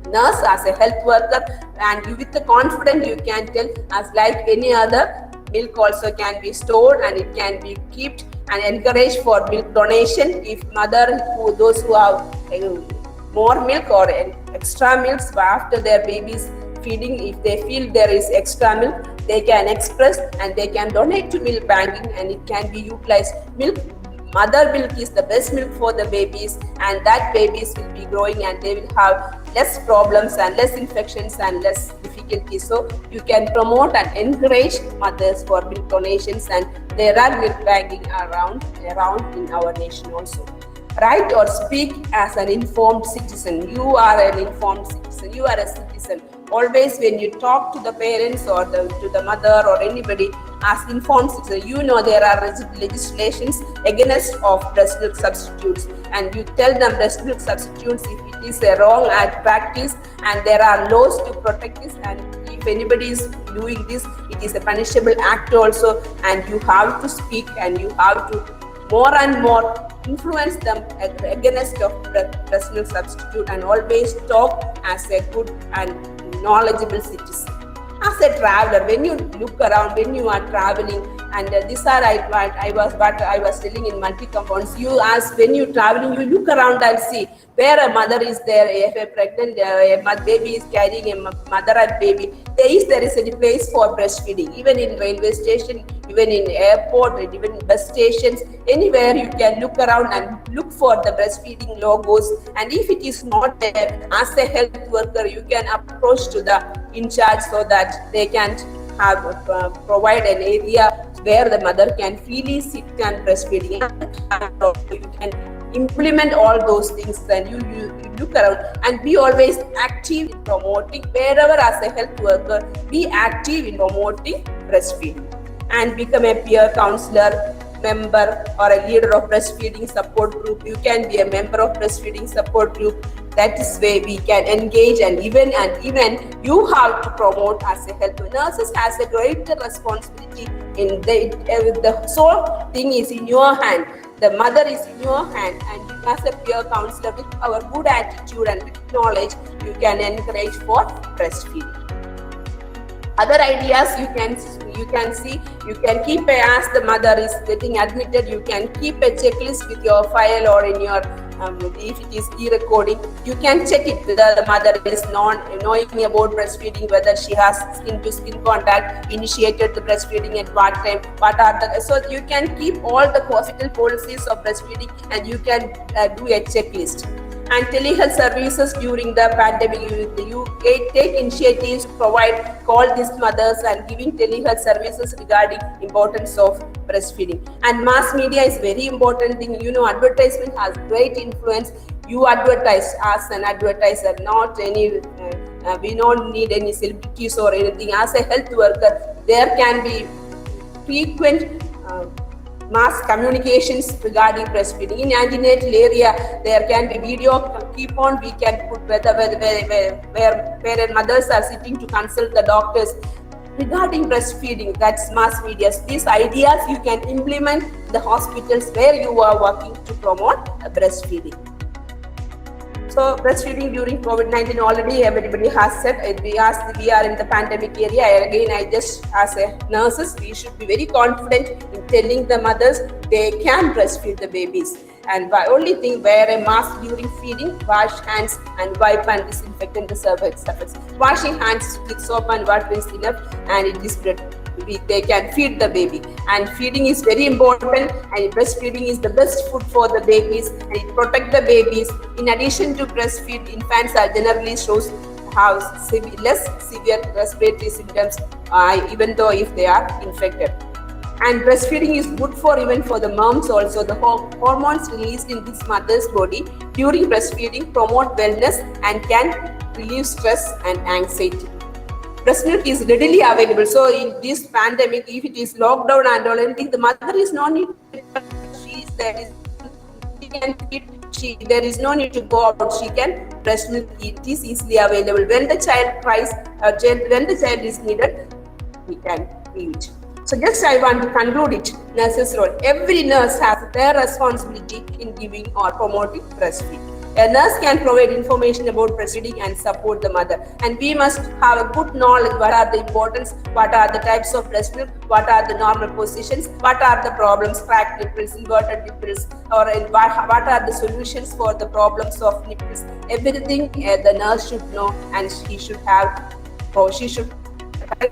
nurse, as a health worker, and you, with the confidence you can tell, as like any other, milk also can be stored and it can be kept, and encourage for milk donation. If those who have more milk or extra milks after their babies feeding, if they feel there is extra milk, they can express and they can donate to milk banking, and it can be utilized. Mother milk is the best milk for the babies, and that babies will be growing and they will have less problems and less infections and less difficulties. So you can promote and encourage mothers for milk donations, and there are milk banking around in our nation also. Write or speak as an informed citizen. You are an informed citizen. You are a citizen. Always when you talk to the parents or to the mother or anybody as informed citizen, you know there are legislations against of breast milk substitutes, and you tell them breast milk substitutes if it is a wrong practice, and there are laws to protect this, and if anybody is doing this, it is a punishable act also, and you have to speak and you have to more and more influence them against of breast milk substitute, and always talk as a good and knowledgeable citizen. As a traveler, when you look around, when you are traveling, and these are I was telling in multi compounds. You as when you traveling, you look around and see where a mother is there. If a pregnant baby is carrying a mother and baby, there is a place for breastfeeding. Even in railway station, even in airport, even in bus stations, anywhere you can look around and look for the breastfeeding logos. And if it is not there, as a health worker, you can approach to the in charge so that they can have provide an area where the mother can freely sit and breastfeeding. You can implement all those things, then you look around and be always active in promoting, wherever as a health worker, be active in promoting breastfeeding, and become a peer counselor, member or a leader of breastfeeding support group. You can be a member of breastfeeding support group. That is where we can engage, and even you have to promote as a health worker. Nurses has a greater responsibility in the sole thing is in your hand. The mother is in your hand, and you as a peer counselor with our good attitude and with knowledge, you can encourage for breastfeeding. Other ideas you can see, you can keep as the mother is getting admitted, you can keep a checklist with your file or in your if it is e-recording, you can check it whether the mother is knowing about breastfeeding, whether she has skin-to-skin contact, initiated the breastfeeding at what time, so you can keep all the hospital policies of breastfeeding, and you can do a checklist. And telehealth services during the pandemic, you take initiatives to call these mothers and giving telehealth services regarding importance of breastfeeding. And mass media is very important thing. Advertisement has great influence. You advertise as an advertiser, not any. We don't need any celebrities or anything. As a health worker, there can be frequent mass communications regarding breastfeeding. In antenatal area, there can be video. We can put where parent mothers are sitting to consult the doctors regarding breastfeeding. That's mass media. These ideas you can implement in the hospitals where you are working to promote breastfeeding. So breastfeeding during COVID-19, already everybody has said. We are in the pandemic area. Again, as a nurses, we should be very confident in telling the mothers they can breastfeed the babies. And the only thing, wear a mask during feeding, wash hands and wipe and disinfect the surface. Washing hands with soap and water is enough, and it is they can feed the baby. And feeding is very important, and breastfeeding is the best food for the babies, and it protects the babies. In addition to breastfeed, infants are generally shows have less severe respiratory symptoms, even though if they are infected. And breastfeeding is good even for the moms also. The hormones released in this mother's body during breastfeeding promote wellness and can relieve stress and anxiety. Breast milk is readily available. So in this pandemic, if it is lockdown and all anything, the mother is no need. She can feed. There is no need to go out. She can breast milk. It is easily available. When the child cries, when the child is needed, we can give it. So just I want to conclude it. Nurse's role. Every nurse has their responsibility in giving or promoting breastfeeding. A nurse can provide information about breastfeeding and support the mother. And we must have a good knowledge what are the importance, what are the types of breast milk, what are the normal positions, what are the problems, cracked nipples, inverted nipples, or what are the solutions for the problems of nipples. Everything the nurse should know, and she should have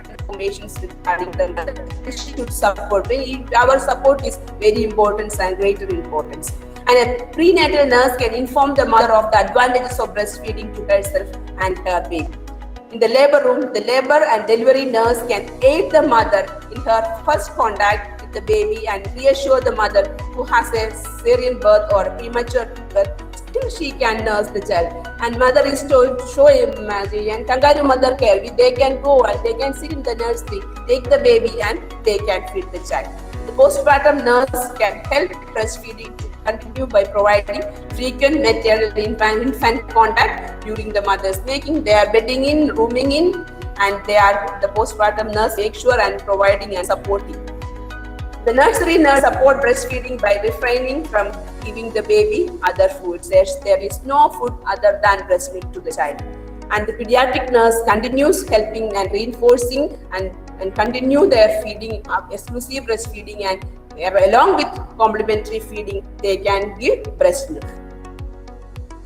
information regarding the mother. She should support. Our support is very important and greater importance. And a prenatal nurse can inform the mother of the advantages of breastfeeding to herself and her baby. In the labor room, the labor and delivery nurse can aid the mother in her first contact with the baby and reassure the mother who has a cesarean birth or premature birth. Still, she can nurse the child. And mother is to show him and kangaroo mother care. They can go and they can sit in the nursery, take the baby, and they can feed the child. The postpartum nurse can help breastfeeding to continue by providing frequent maternal infant contact during the mother's making. They are bedding in, rooming in, and the postpartum nurse make sure and providing and supporting. The nursery nurse support breastfeeding by refraining from giving the baby other foods. There is no food other than breast milk to the child. And the pediatric nurse continues helping and reinforcing and continue their feeding, exclusive breastfeeding, and along with complementary feeding, they can give breast milk.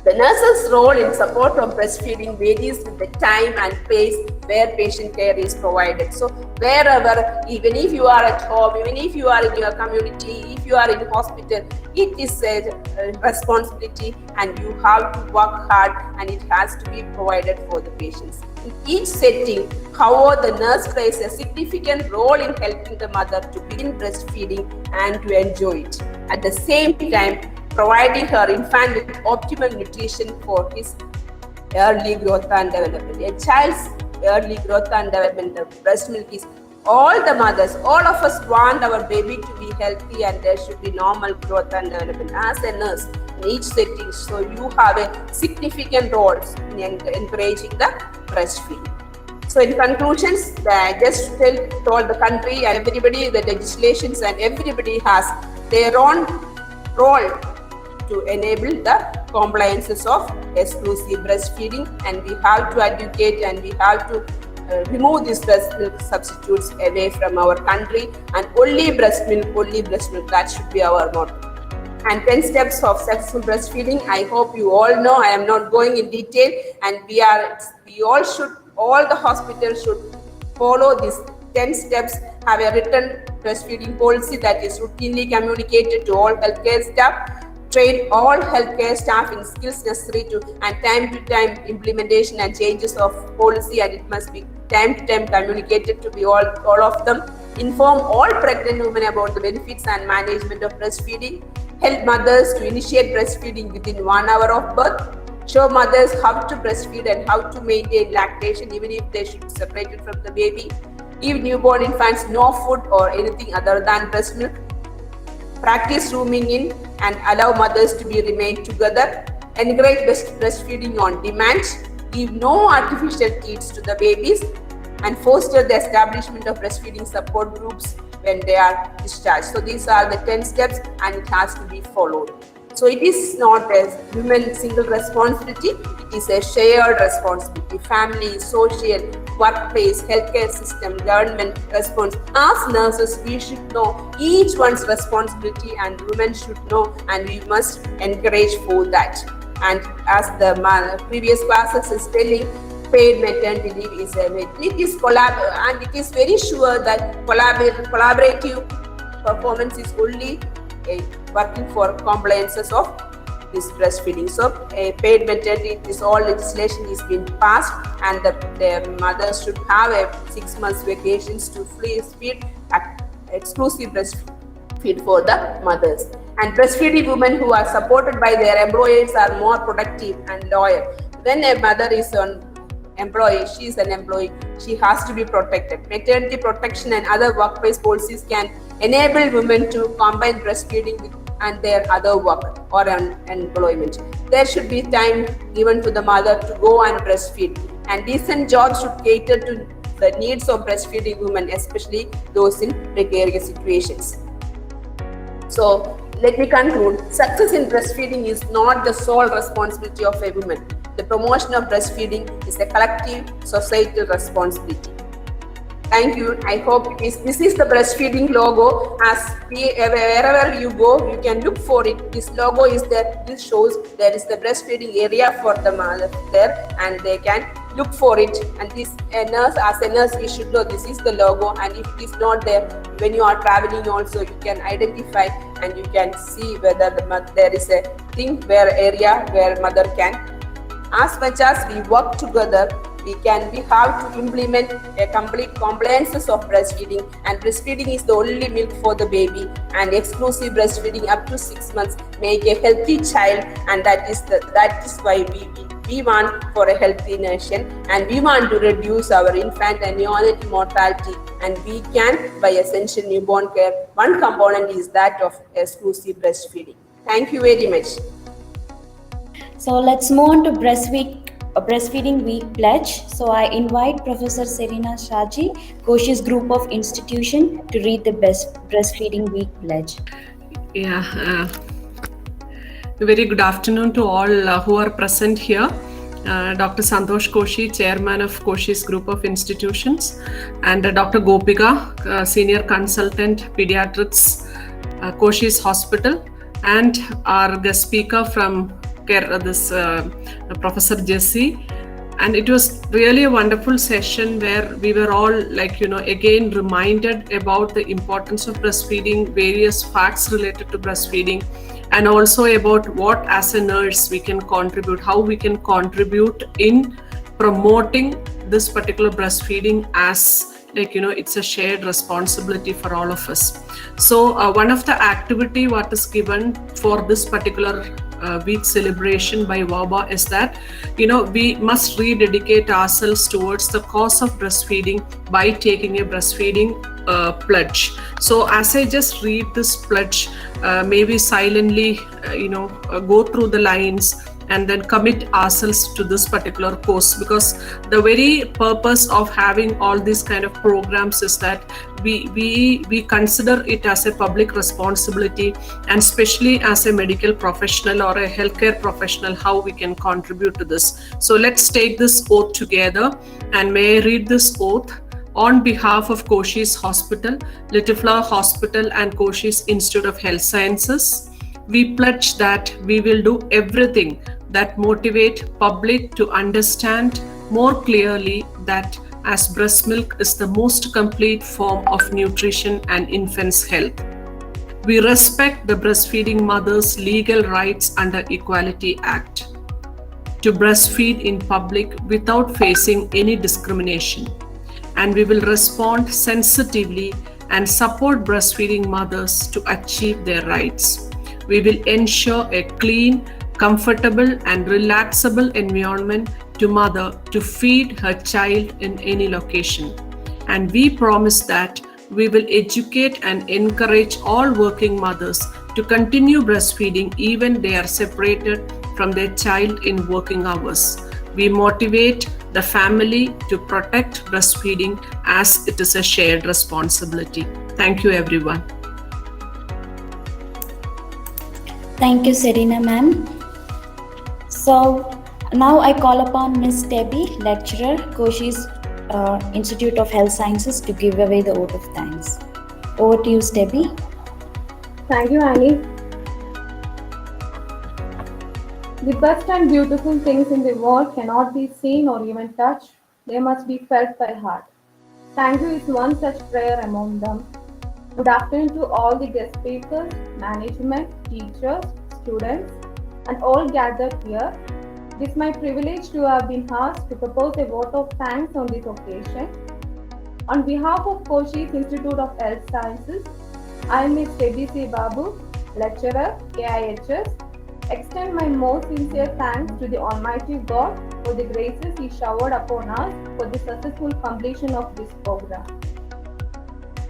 The nurse's role in support of breastfeeding varies with the time and pace where patient care is provided. So wherever, even if you are at home, even if you are in your community, if you are in hospital, it is a responsibility and you have to work hard, and it has to be provided for the patients. In each setting, however, the nurse plays a significant role in helping the mother to begin breastfeeding and to enjoy it. At the same time, providing her infant with optimal nutrition for his early growth and development. A child's early growth and development of breast milk is all the mothers, all of us want our baby to be healthy, and there should be normal growth and development. As a nurse in each setting, so you have a significant role in encouraging the breastfeeding. So in conclusions, I just told the country and everybody, the legislations and everybody has their own role to enable the compliances of exclusive breastfeeding, and we have to educate and we have to remove these breast milk substitutes away from our country, and only breast milk, that should be our motto. And 10 steps of successful breastfeeding, I hope you all know. I am not going in detail, and all the hospitals should follow these 10 steps, have a written breastfeeding policy that is routinely communicated to all healthcare staff. train all healthcare staff in skills necessary to and time-to-time implementation and changes of policy, and it must be time-to-time communicated to be all of them. Inform all pregnant women about the benefits and management of breastfeeding. Help mothers to initiate breastfeeding within 1 hour of birth. Show mothers how to breastfeed and how to maintain lactation even if they should be separated from the baby. Give newborn infants no food or anything other than breast milk. Practice rooming in and allow mothers to remain together. Encourage breastfeeding on demand. Give no artificial teats to the babies, and foster the establishment of breastfeeding support groups when they are discharged. So these are the 10 steps, and it has to be followed. So it is not a women's single responsibility, it is a shared responsibility. Family, social, workplace, healthcare system, government response. As nurses, we should know each one's responsibility, and women should know, and we must encourage for that. And as the previous classes is telling, paid maternity leave is a it is and it is very sure that collaborative performance is only working for compliances of this breastfeeding. So a paid maternity, this all legislation is being passed, and the mothers should have a 6 months vacations to feed exclusive breastfeed for the mothers. And breastfeeding women who are supported by their employers are more productive and loyal. When a mother is on employee, she is an employee, she has to be protected. Maternity protection and other workplace policies can enable women to combine breastfeeding with and their other work or employment. There should be time given to the mother to go and breastfeed, and decent jobs should cater to the needs of breastfeeding women, especially those in precarious situations. So let me conclude. Success in breastfeeding is not the sole responsibility of a woman. The promotion of breastfeeding is a collective societal responsibility. Thank you. I hope this is the breastfeeding logo. Wherever you go, you can look for it. This logo is there. This shows there is the breastfeeding area for the mother there, and they can look for it. And this as a nurse, we should know this is the logo. And if it is not there, when you are traveling, also you can identify and you can see whether there is a area where mother can. As much as we work together, we have to implement a complete compliances of breastfeeding, and breastfeeding is the only milk for the baby, and exclusive breastfeeding up to 6 months make a healthy child, and that is why we want for a healthy nation, and we want to reduce our infant and neonatal mortality, and we can by essential newborn care. One component is that of exclusive breastfeeding. Thank you very much. So let's move on to Breastfeeding Week pledge. So I invite Professor Serena Shaji, Koshi's group of institution, to read the Breastfeeding Week pledge. Yeah, very good afternoon to all who are present here. Dr. Santosh Koshi, Chairman of Koshi's group of institutions, and Dr. Gopika, Senior Consultant Pediatrics, Koshi's Hospital, and our guest speaker from Professor Jessie. And it was really a wonderful session where we were all again reminded about the importance of breastfeeding, various facts related to breastfeeding, and also about what as a nurse we can contribute, how we can contribute in promoting this particular breastfeeding as it's a shared responsibility for all of us. So one of the activity what is given for this particular week celebration by WABA is that we must rededicate ourselves towards the cause of breastfeeding by taking a breastfeeding pledge. So as I just read this pledge, maybe silently go through the lines and then commit ourselves to this particular course, because the very purpose of having all these kind of programs is that we consider it as a public responsibility, and especially as a medical professional or a healthcare professional, how we can contribute to this. So let's take this oath together, and may I read this oath. On behalf of Koshi's Hospital, Little Flower Hospital, and Koshi's Institute of Health Sciences, we pledge that we will do everything that motivate public to understand more clearly that as breast milk is the most complete form of nutrition and infant's health. We respect the breastfeeding mother's legal rights under Equality Act to breastfeed in public without facing any discrimination. And we will respond sensitively and support breastfeeding mothers to achieve their rights. We will ensure a clean, comfortable and relaxable environment to mother to feed her child in any location. And we promise that we will educate and encourage all working mothers to continue breastfeeding even they are separated from their child in working hours. We motivate the family to protect breastfeeding as it is a shared responsibility. Thank you, everyone. Thank you, Serena ma'am. So now I call upon Ms. Debbie, lecturer, Koshi's Institute of Health Sciences, to give away the vote of thanks. Over to you, Debbie. Thank you, Annie. The best and beautiful things in the world cannot be seen or even touched. They must be felt by heart. Thank you is one such prayer among them. Good afternoon to all the guest speakers, management, teachers, students, and all gathered here. It is my privilege to have been asked to propose a vote of thanks on this occasion. On behalf of Koshi's Institute of Health Sciences, I, Ms. Debbie C. Babu, lecturer, KIHS, extend my most sincere thanks to the Almighty God for the graces He showered upon us for the successful completion of this program.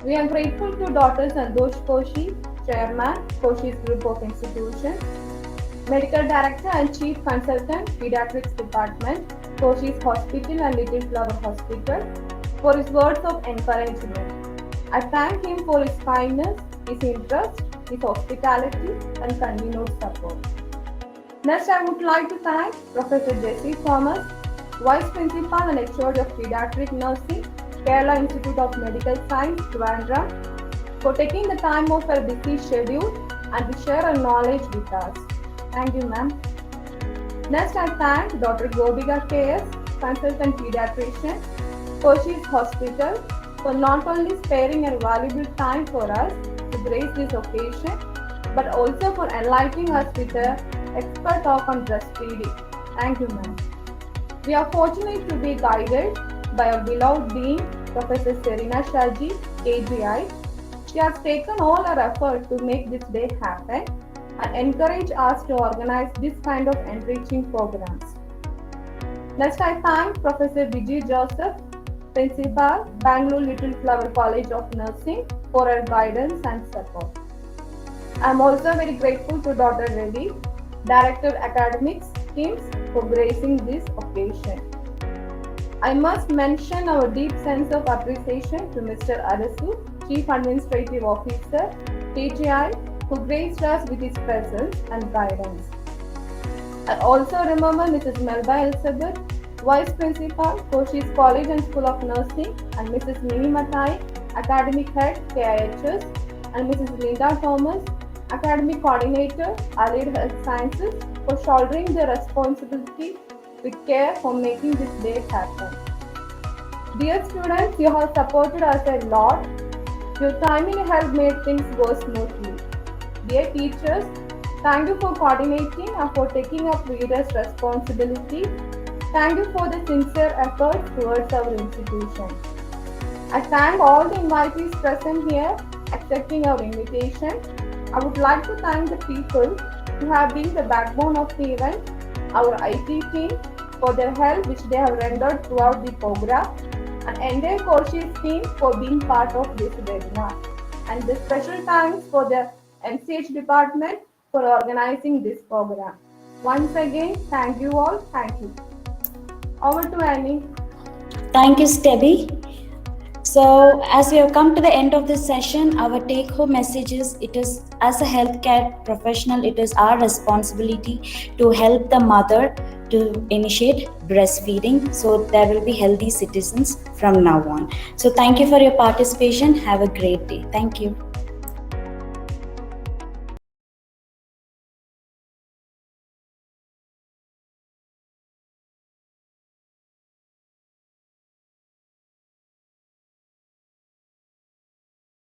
We are grateful to Dr. Santosh Koshi, Chairman, Koshi's Group of Institutions, Medical Director and Chief Consultant, Pediatrics Department, Koshi's Hospital and Little Flower Hospital, for his words of encouragement. I thank him for his kindness, his interest, his hospitality, and continued support. Next, I would like to thank Professor Jessie Thomas, Vice Principal and Lecturer of Pediatric Nursing, Kerala Institute of Medical Science, Trivandrum, for taking the time off her busy schedule and to share her knowledge with us. Thank you, ma'am. Next, I thank Dr. Gobika K.S., Consultant Pediatrician, Koshi's Hospital, for not only sparing her valuable time for us to grace this occasion, but also for enlightening us with her expert talk on breastfeeding. Thank you, ma'am. We are fortunate to be guided by our beloved Dean, Professor Serena Shaji, KGI. She has taken all her effort to make this day happen and encourage us to organize this kind of enriching programs. Next, I thank Professor Vijay Joseph, Principal, Bangalore Little Flower College of Nursing, for her guidance and support. I am also very grateful to Dr. Reddy, Director Academics, Teams, for gracing this occasion. I must mention our deep sense of appreciation to Mr. Arasu, Chief Administrative Officer, KGI, who graced us with his presence and guidance. I also remember Mrs. Melba Elizabeth, Vice Principal, Koshi's College and School of Nursing, and Mrs. Mini Matai, Academic Head, KIHS, and Mrs. Linda Thomas, Academic Coordinator, Allied Health Sciences, for shouldering the responsibility with care for making this day happen. Dear students, you have supported us a lot. Your timing helped make things go smoothly. Dear teachers, thank you for coordinating and for taking up readers' responsibility. Thank you for the sincere efforts towards our institution. I thank all the invitees present here accepting our invitation. I would like to thank the people who have been the backbone of the event, our IT team, for their help which they have rendered throughout the program, and entire Koshi's team for being part of this webinar. And the special thanks for the MCH department for organizing this program. Once again, thank you all. Thank you. Over to Annie. Thank you, Debbie. So, as we have come to the end of this session, our take-home message is: it is, as a healthcare professional, it is our responsibility to help the mother to initiate breastfeeding, so there will be healthy citizens from now on. So, thank you for your participation. Have a great day. Thank you.